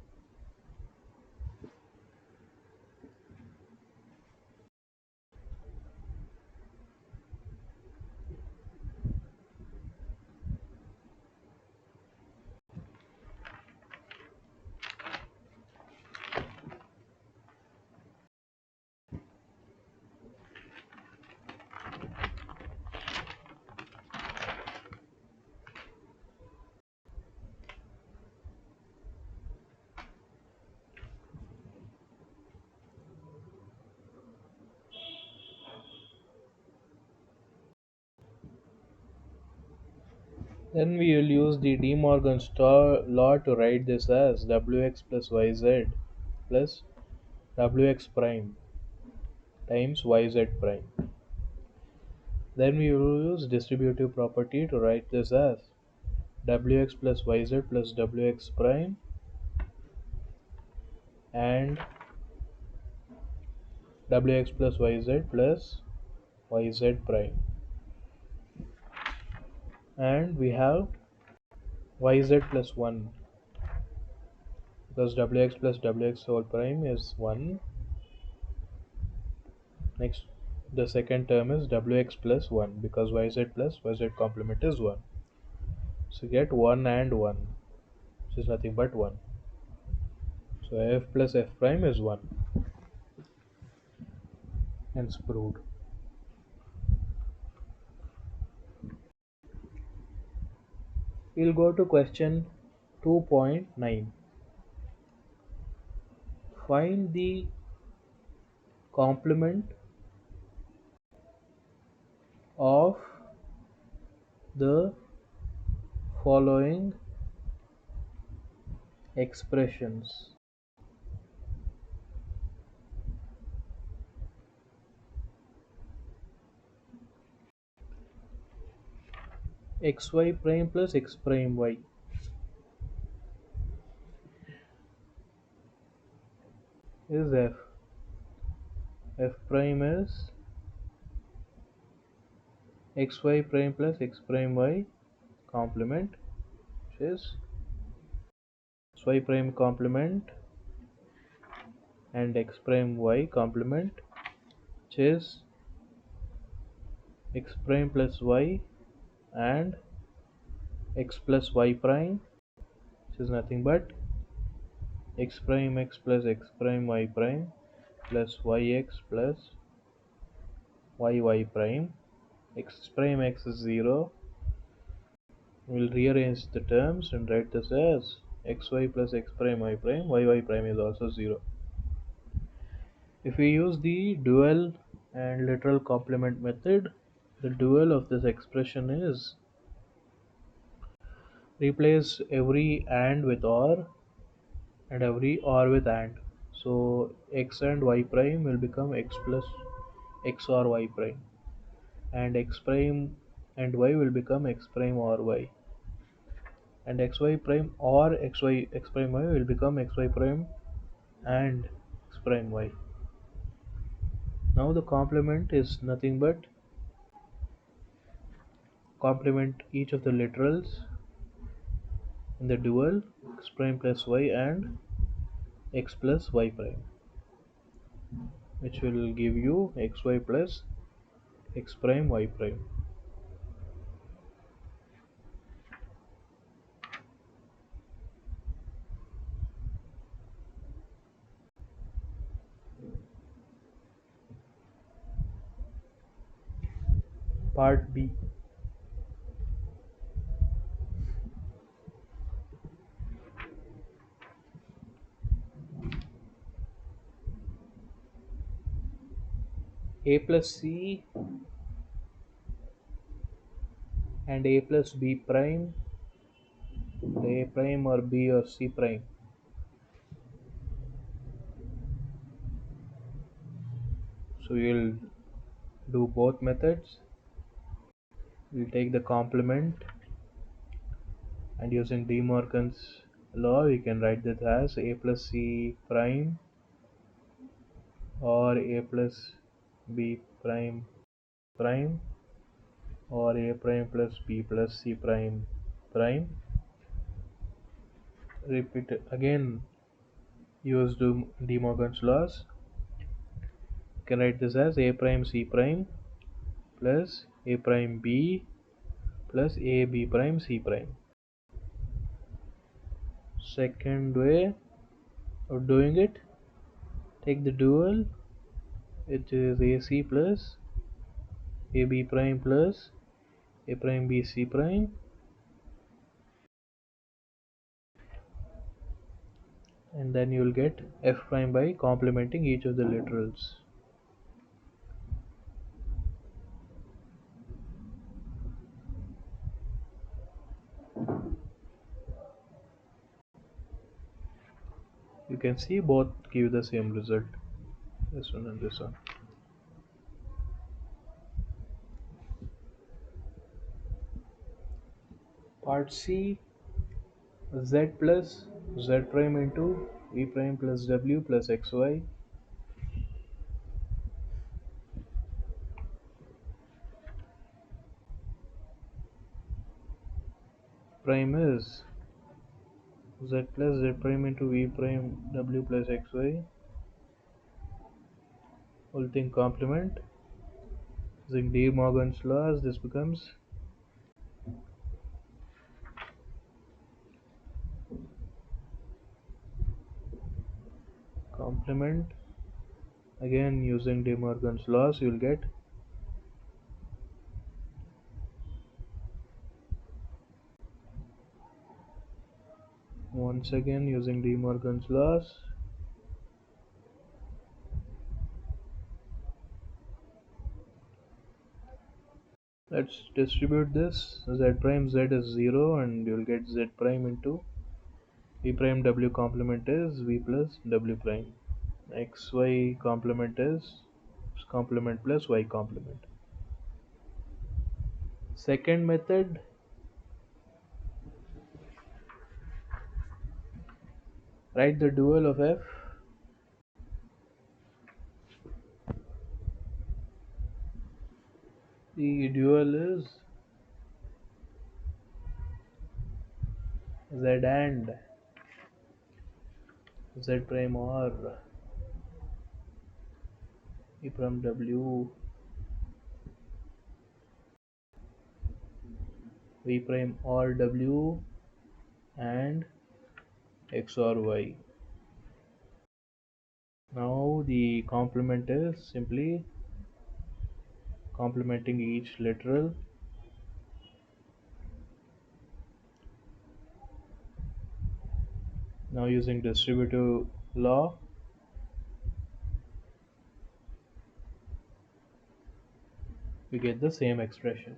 Speaker 1: Then we will use the De Morgan's law to write this as wx plus yz plus wx prime times yz prime. Then we will use distributive property to write this as wx plus yz plus wx prime and wx plus yz plus yz prime. And we have yz plus 1 because wx plus wx whole prime is 1. Next, the second term is wx plus 1 because yz plus yz complement is 1. So get 1 and 1, which is nothing but 1. So f plus f prime is 1. Hence proved. We'll go to question 2.9. Find the complement of the following expressions. Xy prime plus x prime y. Is f. F prime is xy prime plus x prime y complement, which is xy prime complement and x prime y complement, which is x prime plus y and x plus y prime, which is nothing but x prime x plus x prime y prime plus yx plus y prime. X prime x is 0. We'll rearrange the terms and write this as xy plus x prime y prime. Y prime is also 0. If we use the dual and literal complement method, the dual of this expression is replace every AND with OR and every OR with AND. So x and y prime will become x plus x or y prime, and x prime and y will become x prime or y, and xy prime or x prime y will become xy prime and x prime y. Now the complement is nothing but complement each of the literals in the dual x prime plus y and x plus y prime, which will give you xy plus x prime y prime. Part B. A plus c and a plus b prime, a prime or b or c prime. So we'll do both methods. We'll take the complement, and using De Morgan's law we can write that as a plus c prime or a plus b prime prime or a prime plus b plus c prime prime. Repeat again, use De Morgan's laws. You can write this as a prime c prime plus a prime b plus a b prime c prime. Second way of doing it, take the dual, which is ac plus ab prime plus a prime b c prime, and then you will get f prime by complementing each of the literals. You can see both give the same result, this one and this one. Part C, z plus z prime into v prime plus w plus xy prime is z plus z prime into v prime w plus xy whole thing complement. Using De Morgan's laws, this becomes complement. Again, using De Morgan's laws, you will get once again using De Morgan's laws. Let's distribute this. Z prime z is 0 and you will get z prime into v prime w complement is v plus w prime. Xy complement is complement plus y complement. Second method, write the dual of f. The dual is z and z prime or v prime w v prime or w and x or y. Now the complement is simply complementing each literal. Now using distributive law, we get the same expression.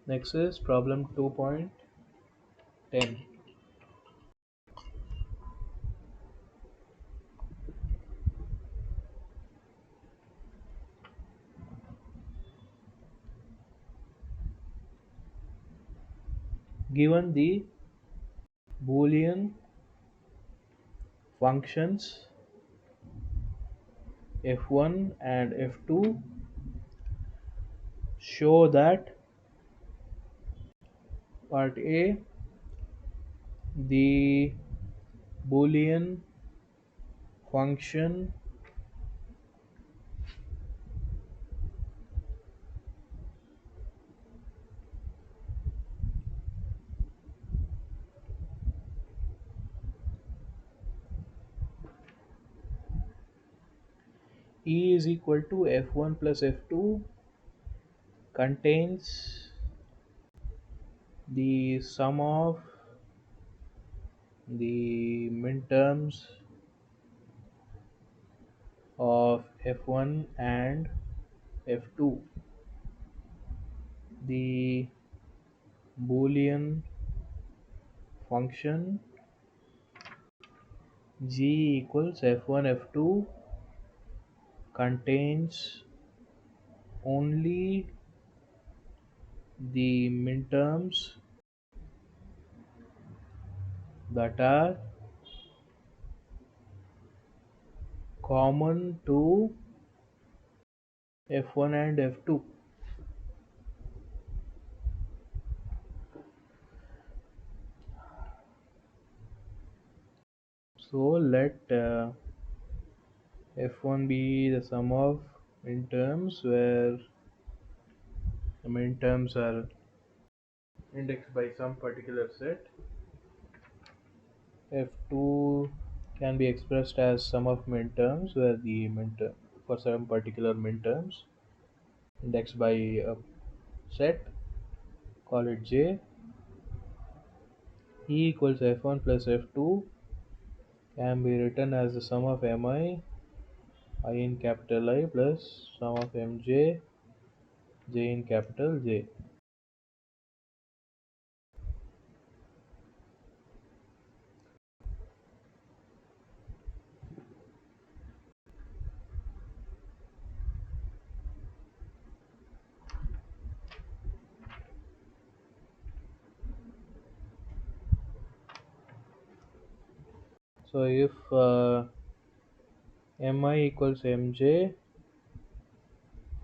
Speaker 1: Next is problem 2.10. Given the Boolean functions f1 and f2, show that part A, the Boolean function E is equal to f1 plus f2 contains the sum of the minterms of f1 and f2. The Boolean function g equals f1 f2 contains only the minterms that are common to f1 and f2. So let f1 be the sum of minterms where the minterms are indexed by some particular set. f2 can be expressed as sum of minterms where the minterm for some particular minterms indexed by a set, call it j. E equals f1 plus f2 can be written as the sum of mi I in capital I plus sum of mj j in capital J. So if mi equals mj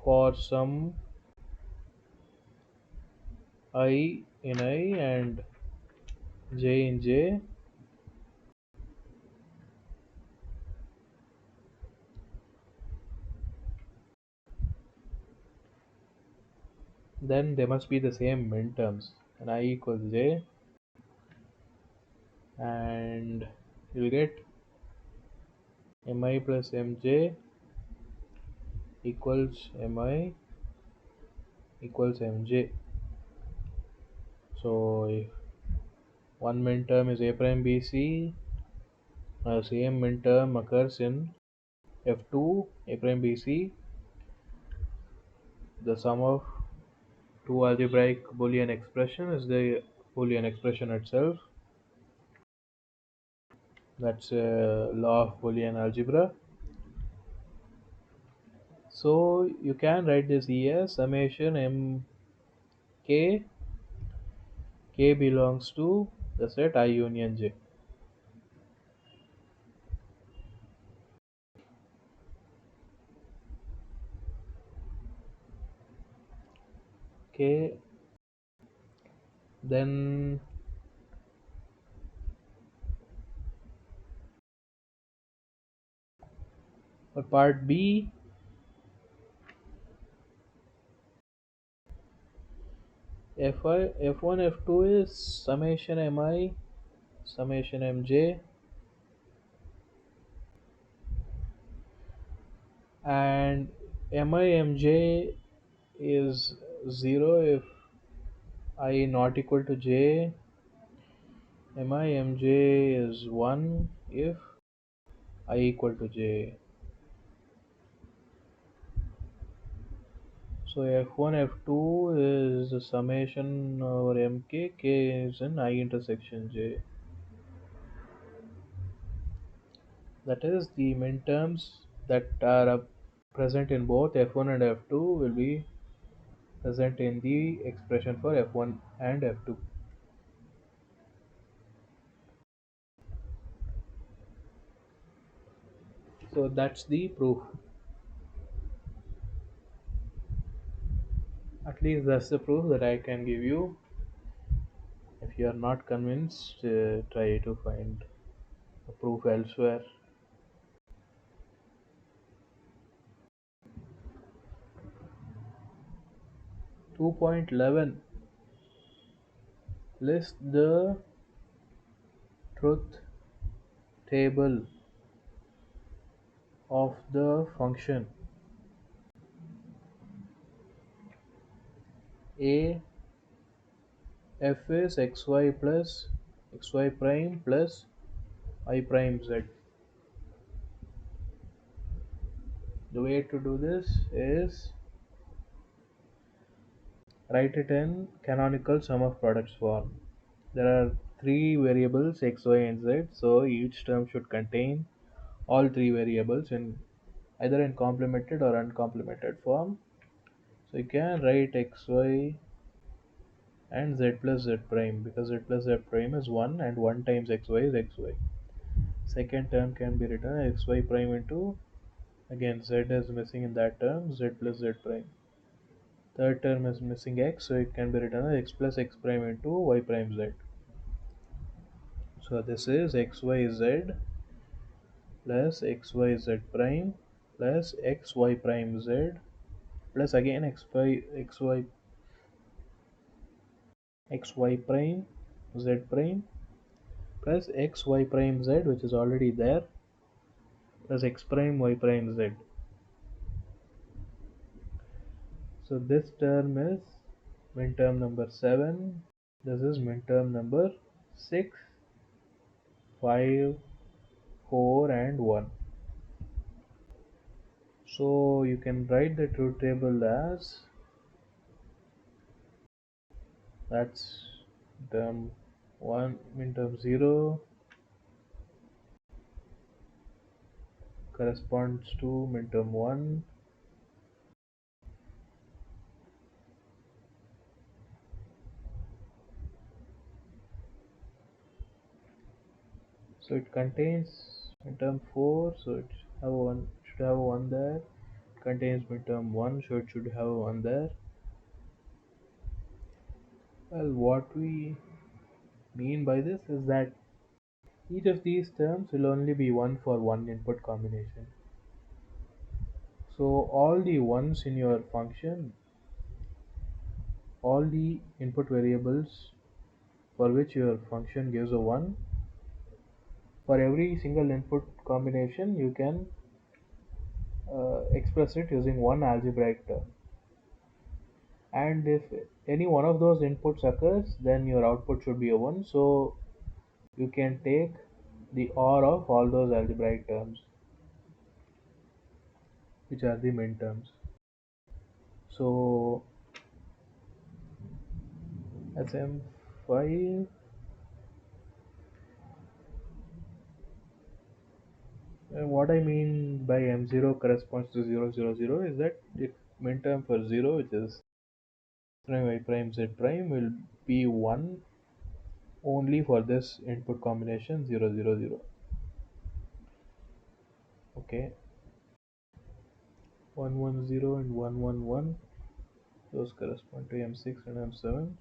Speaker 1: for some I in I and j in j, then they must be the same minterms. And I equals j, and you'll get mi plus mj equals mi equals mj. So if one minterm is a prime bc, the same minterm occurs in f2 a prime bc, the sum of two algebraic Boolean expression is the Boolean expression itself. That's a law of Boolean algebra. So you can write this as summation m k, k belongs to the set I union j. Okay, then for part B, F1 F2 is summation mi summation mj, and mi mj is 0 if I not equal to j, mi mj is 1 if I equal to j. So f1 f2 is the summation over mk, k is in I intersection j. That is, the minterms that are present in both f1 and f2 will be present in the expression for f1 and f2. So that's the proof. At least that's the proof that I can give you. If you are not convinced, try to find a proof elsewhere. 2.11, list the truth table of the function a f is xy plus xy prime plus I prime z. The way to do this is write it in canonical sum of products form. There are three variables x, y, and z, so each term should contain all three variables in either in complemented or uncomplemented form. So you can write xy and z plus z prime, because z plus z prime is 1 and 1 times xy is xy. Second term can be written as xy prime into, again z is missing in that term, z plus z prime. Third term is missing x, so it can be written as x plus x prime into y prime z. So this is xyz plus xyz prime plus xy prime z plus again xy prime z prime plus xy prime z, which is already there, plus x prime y prime z. So this term is minterm number 7. This is minterm number 6, 5, 4, and 1. So you can write the truth table as, that's term 1, minterm 0 corresponds to minterm 1, So it contains midterm 4, so it should have a 1 there. Contains midterm 1, so it should have a 1 there. Well, what we mean by this is that each of these terms will only be 1 for one input combination. So all the ones in your function, all the input variables for which your function gives a 1, for every single input combination you can express it using one algebraic term. And if any one of those inputs occurs, then your output should be a 1. So you can take the OR of all those algebraic terms, which are the min terms. So SM5, what I mean by M0 corresponds to 0, 0, 0 is that if min term for 0, which is prime y prime z prime, will be 1 only for this input combination 0, 0, 0. Okay, 1, 1, 0 and 1, 1, 1, those correspond to M6 and M7,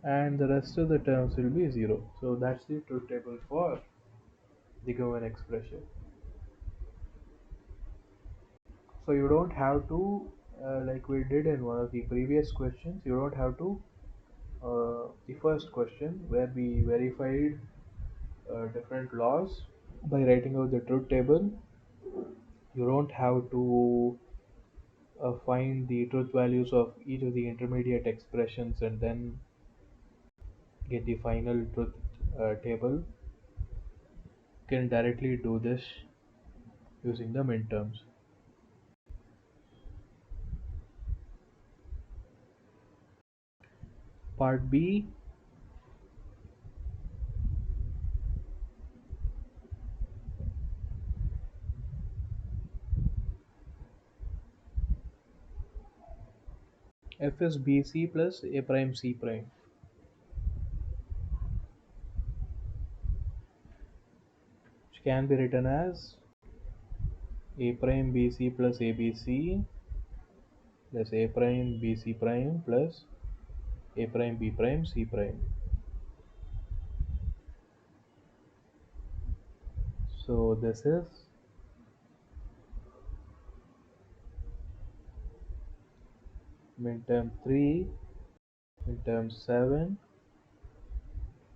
Speaker 1: and the rest of the terms will be 0. So that's the truth table for the given expression. So you don't have to, like we did in one of the previous questions, you don't have to, the first question where we verified different laws by writing out the truth table, you don't have to find the truth values of each of the intermediate expressions and then get the final truth table. You can directly do this using the minterms. Part B, f is bc plus a prime c prime, which can be written as a prime bc plus abc plus a prime bc prime plus a prime b prime c prime. So this is midterm 3, midterm 7,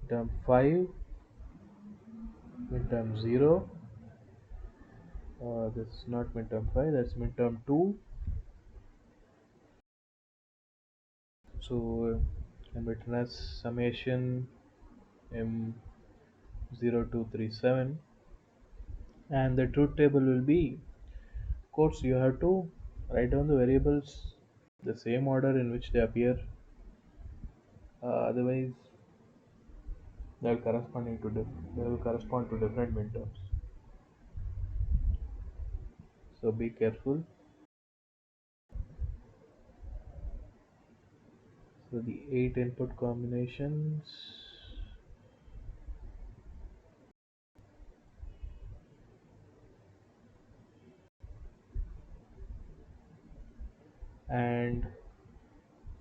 Speaker 1: midterm 5, midterm 0. This is not midterm 5, that's midterm 2. So can be written as summation M0237, and the truth table will be, of course you have to write down the variables the same order in which they appear, otherwise they will correspond to different minterms. So be careful. So the 8 input combinations, and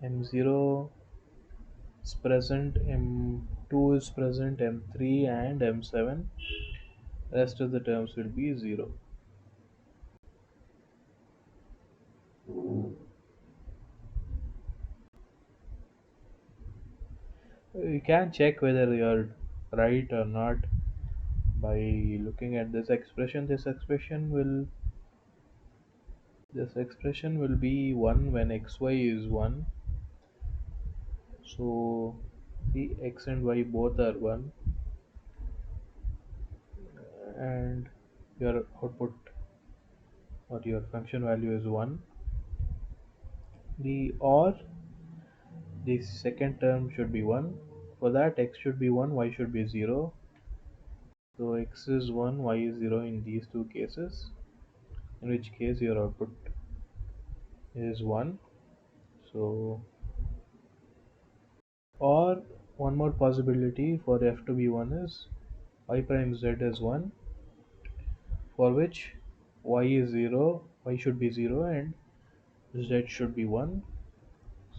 Speaker 1: M0 is present, M2 is present, M3 and M7. Rest of the terms will be 0. You can check whether you're right or not by looking at this expression. This expression will be 1 when xy is 1. So see, x and y both are 1, and your output or your function value is 1. The second term should be 1. For that, x should be 1, y should be 0. So x is 1, y is 0 in these two cases, in which case your output is 1. So, or One more possibility for f to be 1 is y prime z is 1, for which y is 0, y should be 0 and z should be 1.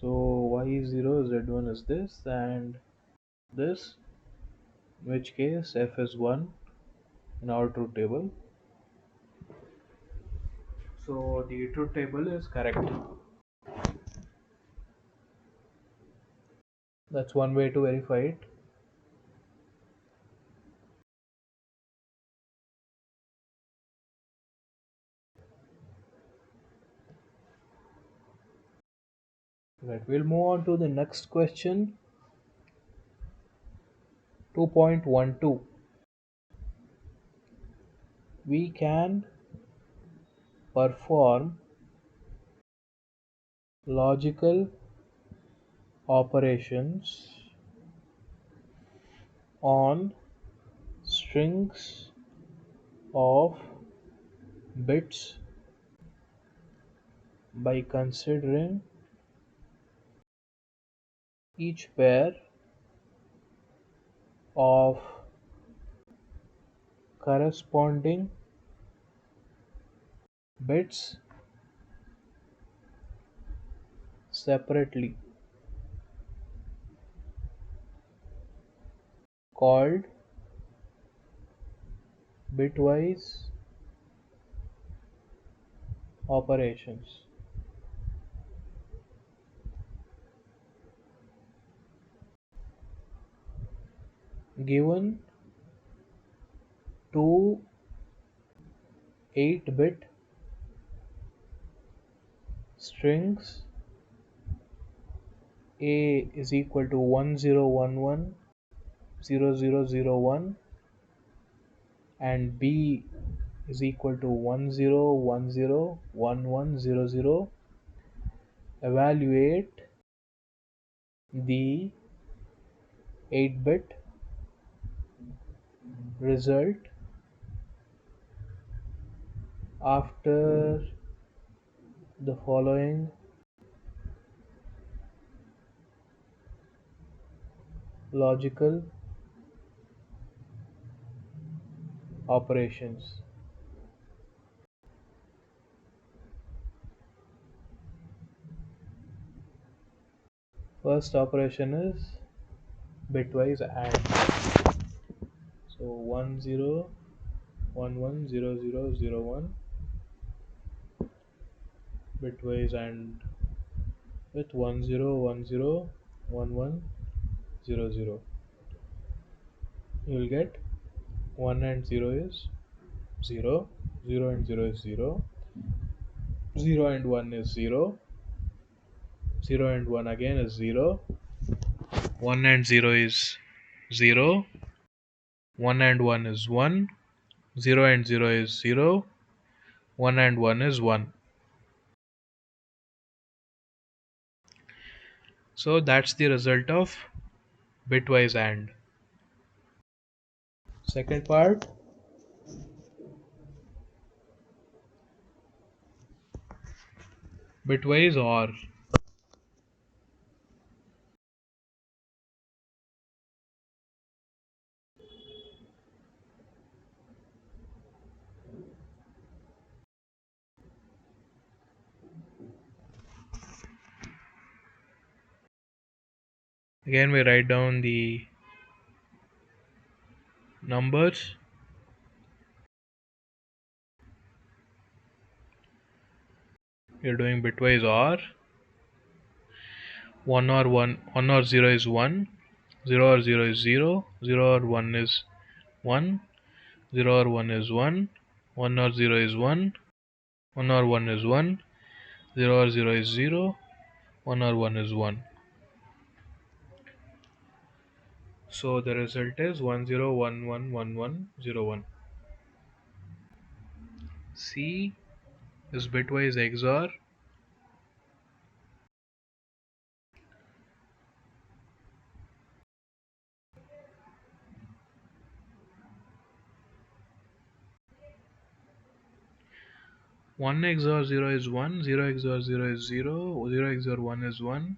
Speaker 1: So y is 0, z1 is this and this, in which case f is 1 in our truth table. So the truth table is correct. That's one way to verify it. Right, we'll move on to the next question. 2.12. We can perform logical operations on strings of bits by considering each pair of corresponding bits separately, called bitwise operations. Given two 8-bit strings, A is equal to 10110001 and B is equal to 10101100. Evaluate the 8-bit result after the following logical operations. First operation is bitwise AND. So 10110001 bitwise AND with 10101100. You will get 1 and 0 is 0, 0 and 0 is 0, 0 and 1 is 0, 0 and 1 again is 0, 1 and 0 is 0, 1 and 1 is 1, 0 and 0 is 0, 1 and 1 is 1. So that's the result of bitwise AND. Second part, bitwise OR. Again we write down the numbers. You're doing bitwise OR. 1 or 0 is 1, 0 or 0 is 0, 0 or 1 is 1, 0 or 1 is 1, 1 or 0 is 1, 1 or 1 is 1, 0 or 0 is 0, 1 or 1 is 1. So the result is 10111101. C is bitwise XOR. One XOR 0 is 1, 0 XOR 0 is 0, 0 XOR 1 is 1.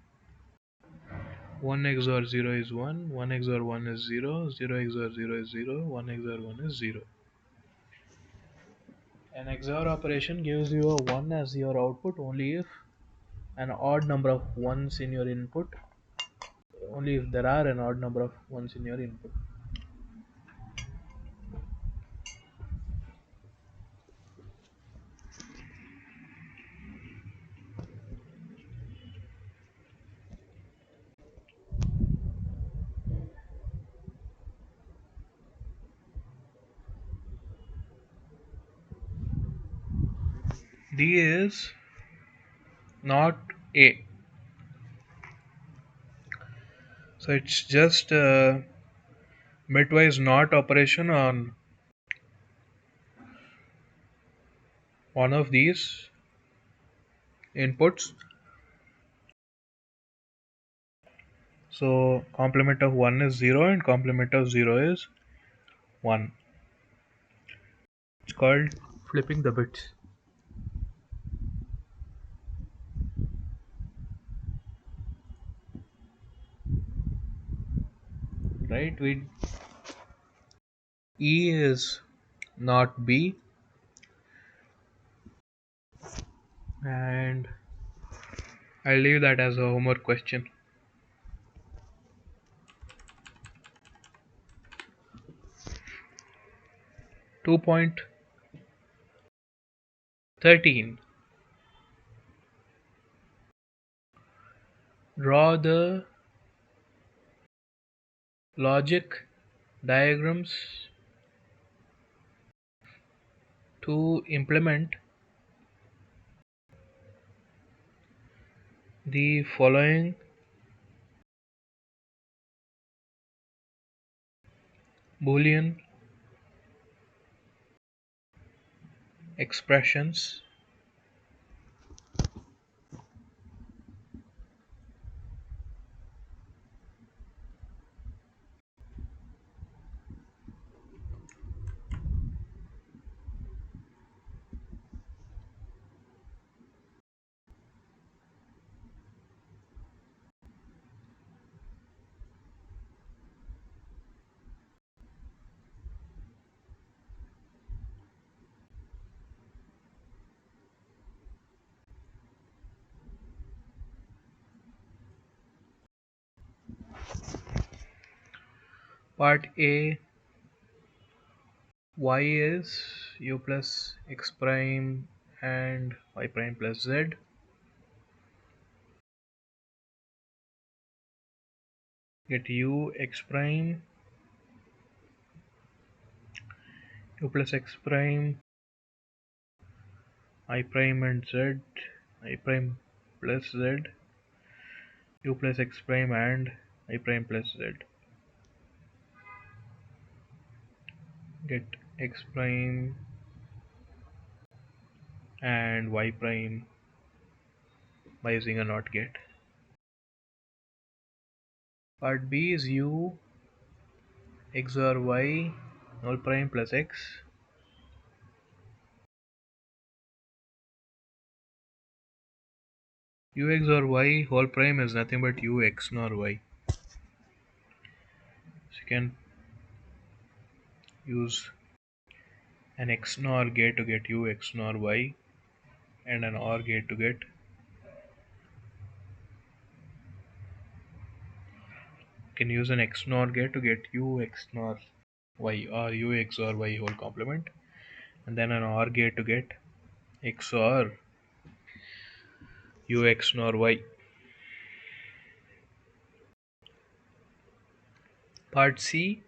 Speaker 1: 1 XOR 0 is 1, 1 XOR 1 is 0, 0 XOR 0 is 0, 1 XOR 1 is 0. An XOR operation gives you a 1 as your output only if an odd number of ones in your input, only if there are an odd number of ones in your input. D is not A. So it's just a bitwise NOT operation on one of these inputs. So complement of 1 is 0 and complement of 0 is 1. It's called flipping the bits. Right? E is not B, and I'll leave that as a homework question. 2.13. Draw the logic diagrams to implement the following Boolean expressions. Part A, y is u plus x prime and y prime plus z. Get u x prime, u plus x prime, I prime and z, I prime plus z, u plus x prime and I prime plus z. Get x prime and y prime by using a NOT gate. Part B is u XOR y all prime plus x. U XOR y whole prime is nothing but u x nor y. So you can use an XNOR gate to get u XNOR y and an OR gate to get u XNOR y or u XOR y whole complement, and then an OR gate to get XOR u XNOR y. Part C,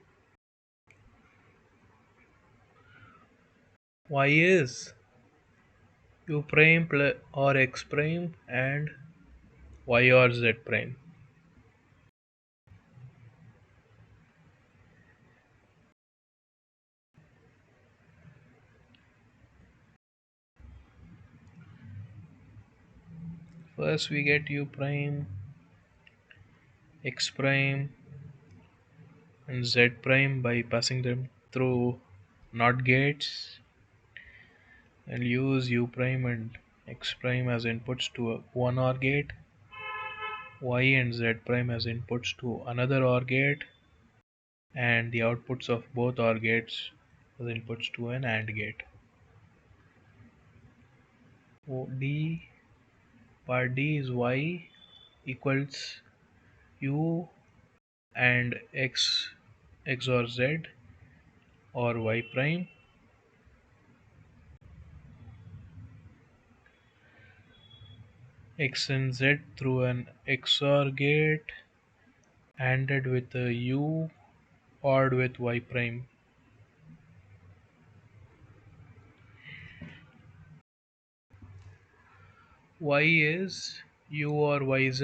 Speaker 1: y is u prime plus or x prime and y or z prime. First we get u prime, x prime and z prime by passing them through NOT gates, and use u prime and x prime as inputs to one OR gate. y and z prime as inputs to another OR gate, and the outputs of both OR gates as inputs to an AND gate. D part D is y equals u and x XOR z or y prime, x and z through an XOR gate ANDed with a u ORed with y prime. Y is u or yz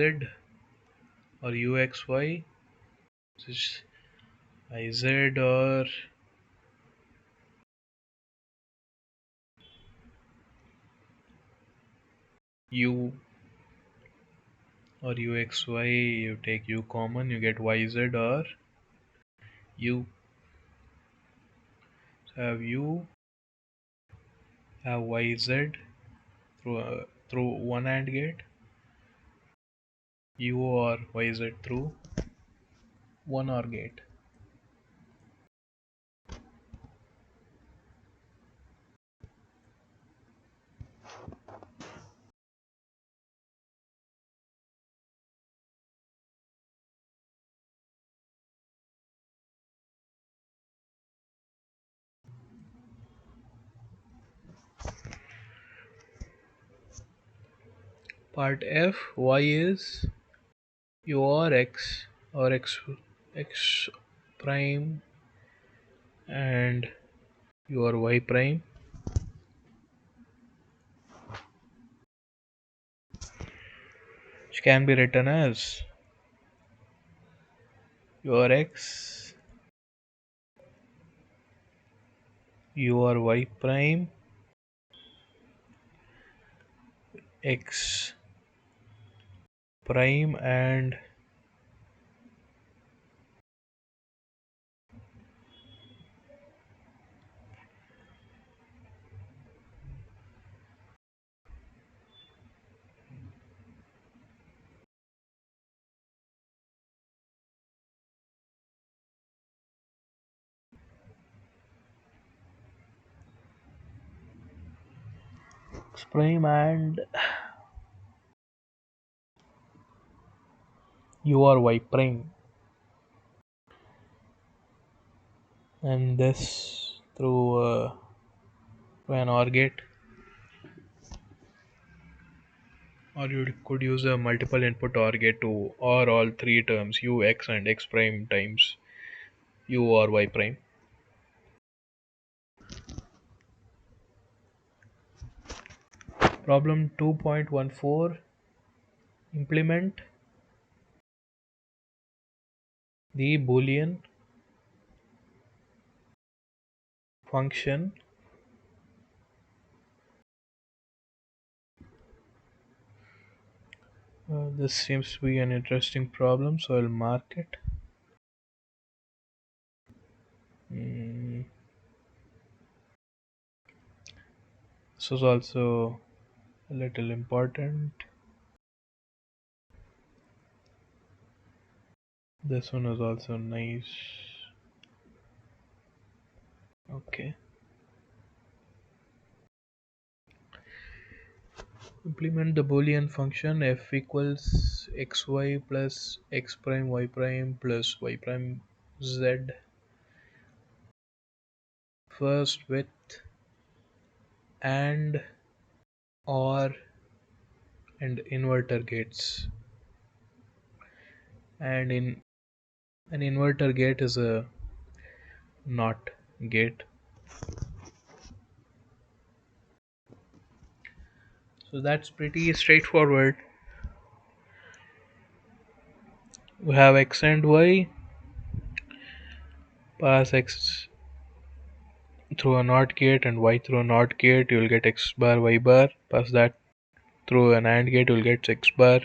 Speaker 1: or uxy, which is iz or u or uxy. You take u common, you get yz or u. So have u, have yz through one AND gate, u or yz through one OR gate. Part F, y is u or x or x prime and u or y prime, which can be written as u or x, u or y prime, x prime and x prime and u or y prime, and this through an OR gate, or you could use a multiple input OR gate to OR all three terms u, x and x prime times u or y prime. Problem 2.14, implement the Boolean function this seems to be an interesting problem, so I'll mark it. This was also a little important. This one was also nice. Okay. Implement the Boolean function f equals xy plus x prime y prime plus y prime z, first with and or and inverter gates, and in an inverter gate is a NOT gate. So that's pretty straightforward. We have x and y, pass x through a NOT gate and y through a NOT gate, you will get x bar y bar. Pass that through an AND gate, you will get x bar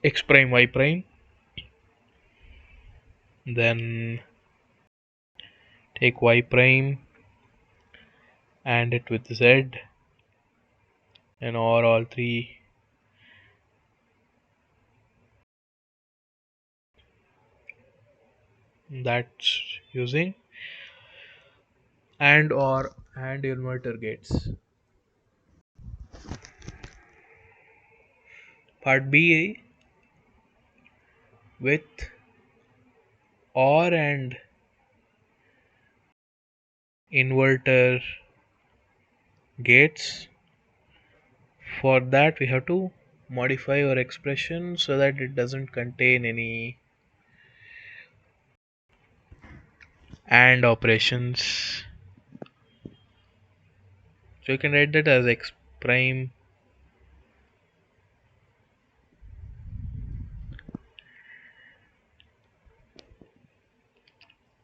Speaker 1: x prime y prime. Then take y prime and it with z, and or all three That's using and or and inverter gates. Part B with or and inverter gates. For that we have to modify our expression so that it doesn't contain any and operations. So you can write that as prime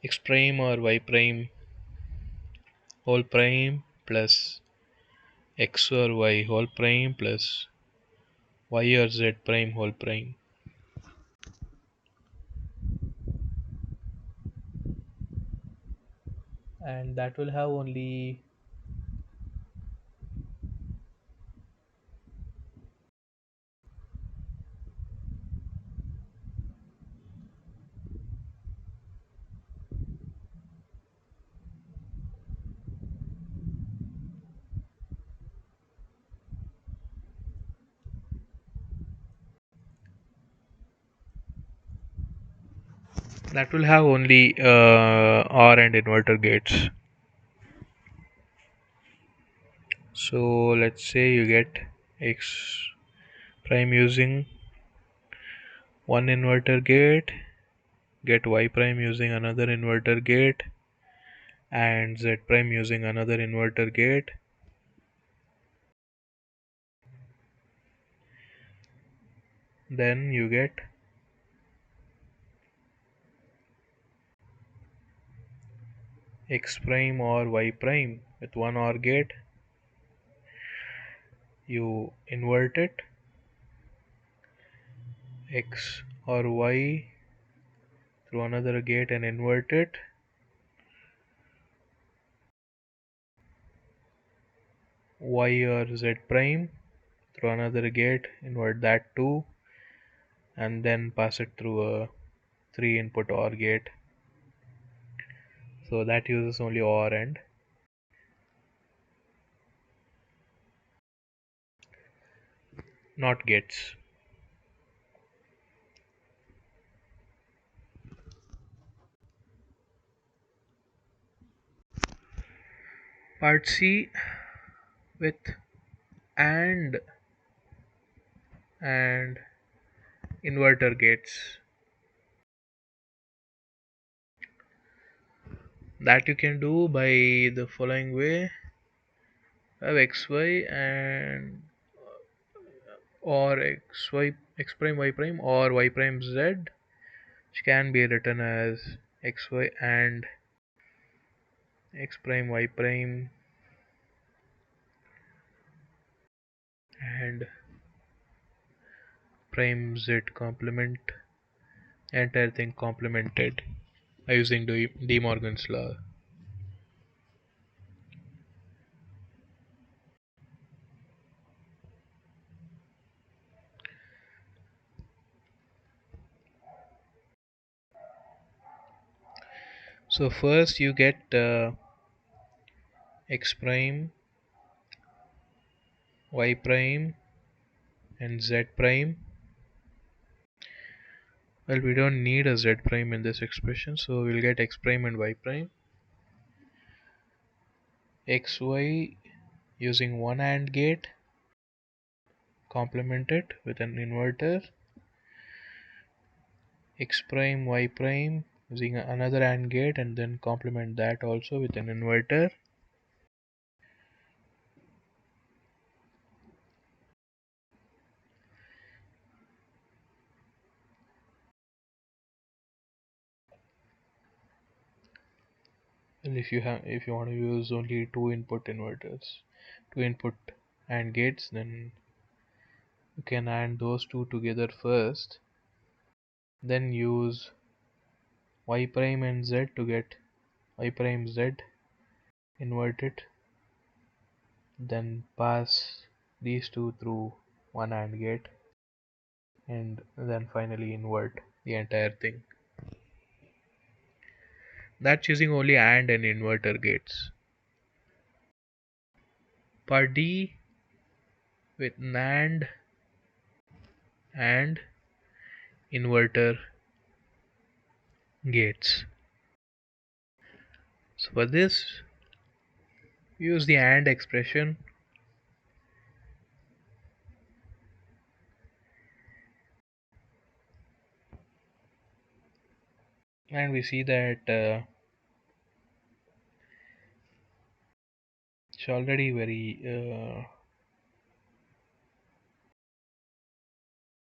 Speaker 1: x prime or y prime whole prime plus x or y whole prime plus y or z prime whole prime. And that will have only OR and inverter gates. So let's say you get x prime using one inverter gate, get y prime using another inverter gate, and z prime using another inverter gate. Then you get x prime or y prime with one OR gate. You invert it, x or y through another gate and invert it. Y or z prime through another gate, invert that too, and then pass it through a 3 input OR gate. So that uses only OR and not gates. Part C with and and inverter gates. That you can do by the following way: have xy and or x prime y prime or y prime z, which can be written as xy and x prime y prime and prime z complement, entire thing complemented by using De Morgan's law. So first you get x prime, y prime and z prime. Well, we don't need a z prime in this expression, so we'll get x prime and y prime. Xy using one AND gate, complement it with an inverter. X prime, y prime using another AND gate and then complement that also with an inverter. And if you want to use only two input inverters, two input AND gates, then you can AND those two together first, then use y prime and z to get y prime z, invert it, then pass these two through one AND gate, and then finally invert the entire thing. That's using only AND and inverter gates. Part D with NAND and inverter gates. So for this, use the AND expression, and we see that it's already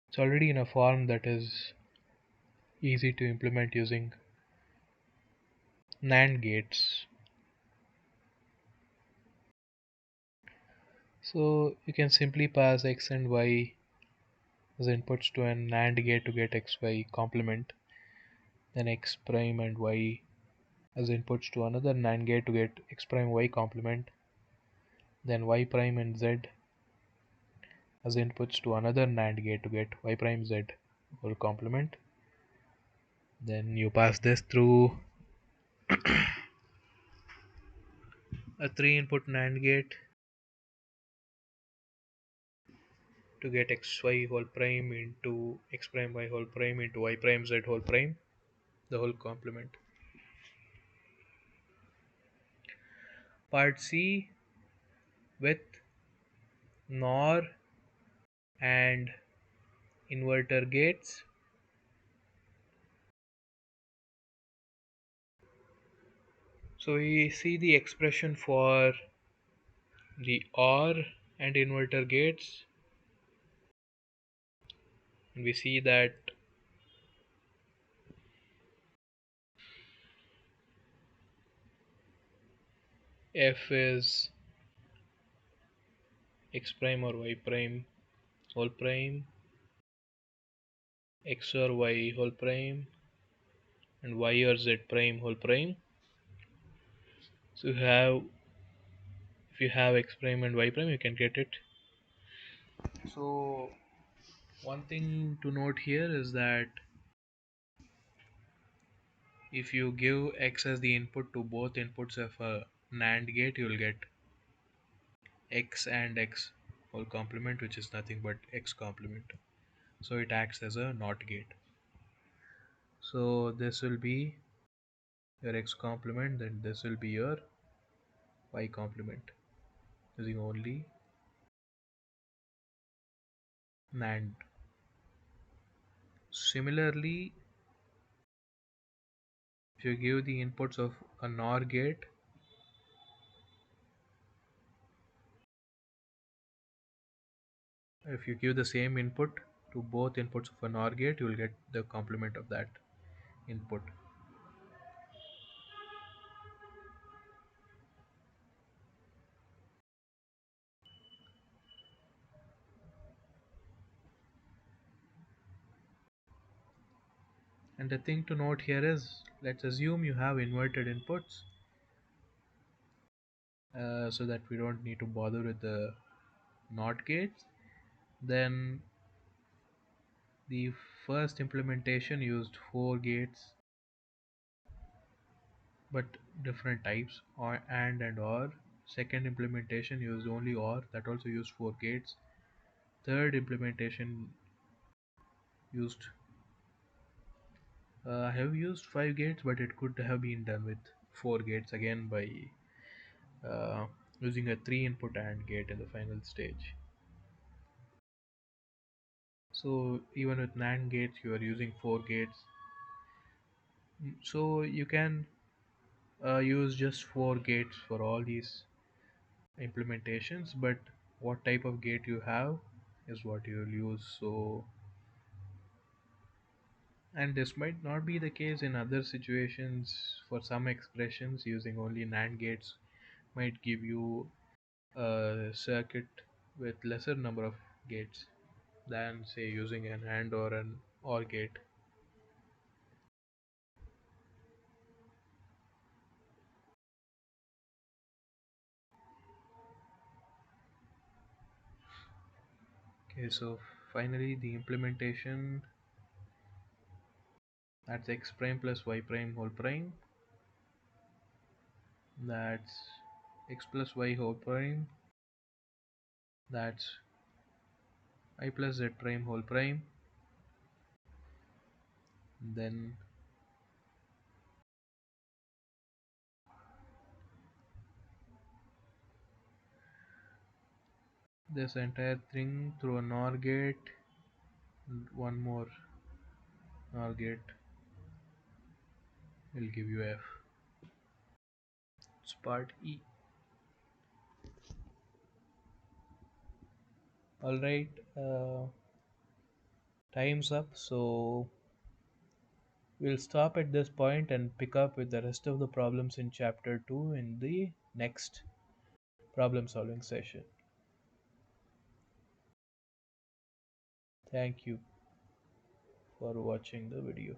Speaker 1: it's already in a form that is easy to implement using NAND gates. So you can simply pass x and y as inputs to an NAND gate to get xy complement, then x prime and y as inputs to another NAND gate to get x prime y complement, then y prime and z as inputs to another NAND gate to get y prime z whole complement. Then you pass this through a 3 input NAND gate to get xy whole prime into x prime y whole prime into y prime z whole prime, the whole complement. Part C with NOR and inverter gates. So we see the expression for the OR and inverter gates, and we see that f is x prime or y prime whole prime, x or y whole prime, and y or z prime whole prime. So you have, if you have x prime and y prime, you can get it. So one thing to note here is that if you give x as the input to both inputs of a NAND gate, you will get x and x whole complement, which is nothing but x complement. So it acts as a NOT gate. So this will be your x complement, then this will be your y complement using only NAND. Similarly, if you give the inputs of a NOR gate, if you give the same input to both inputs of a NOR gate, you will get the complement of that input. And the thing to note here is, let's assume you have inverted inputs, so that we don't need to bother with the NOT gates. Then the first implementation used 4 gates, but different types, or and or. Second implementation used only or, that also used 4 gates. Third implementation used, I have used 5 gates, but it could have been done with 4 gates again by uh, using a 3 input AND gate in the final stage. So even with NAND gates, you are using 4 gates. So you can use just 4 gates for all these implementations, but what type of gate you have is what you will use. So, and this might not be the case in other situations. For some expressions, using only NAND gates might give you a circuit with lesser number of gates than, say, using an AND or an OR gate. Okay, so finally the implementation, that's x prime plus y prime whole prime That's x plus y whole prime. That's I plus z prime whole prime. Then this entire thing through a NOR gate. One more NOR gate will give you f. It's part E. Alright, time's up. So we'll stop at this point and pick up with the rest of the problems in chapter 2 in the next problem solving session. Thank you for watching the video.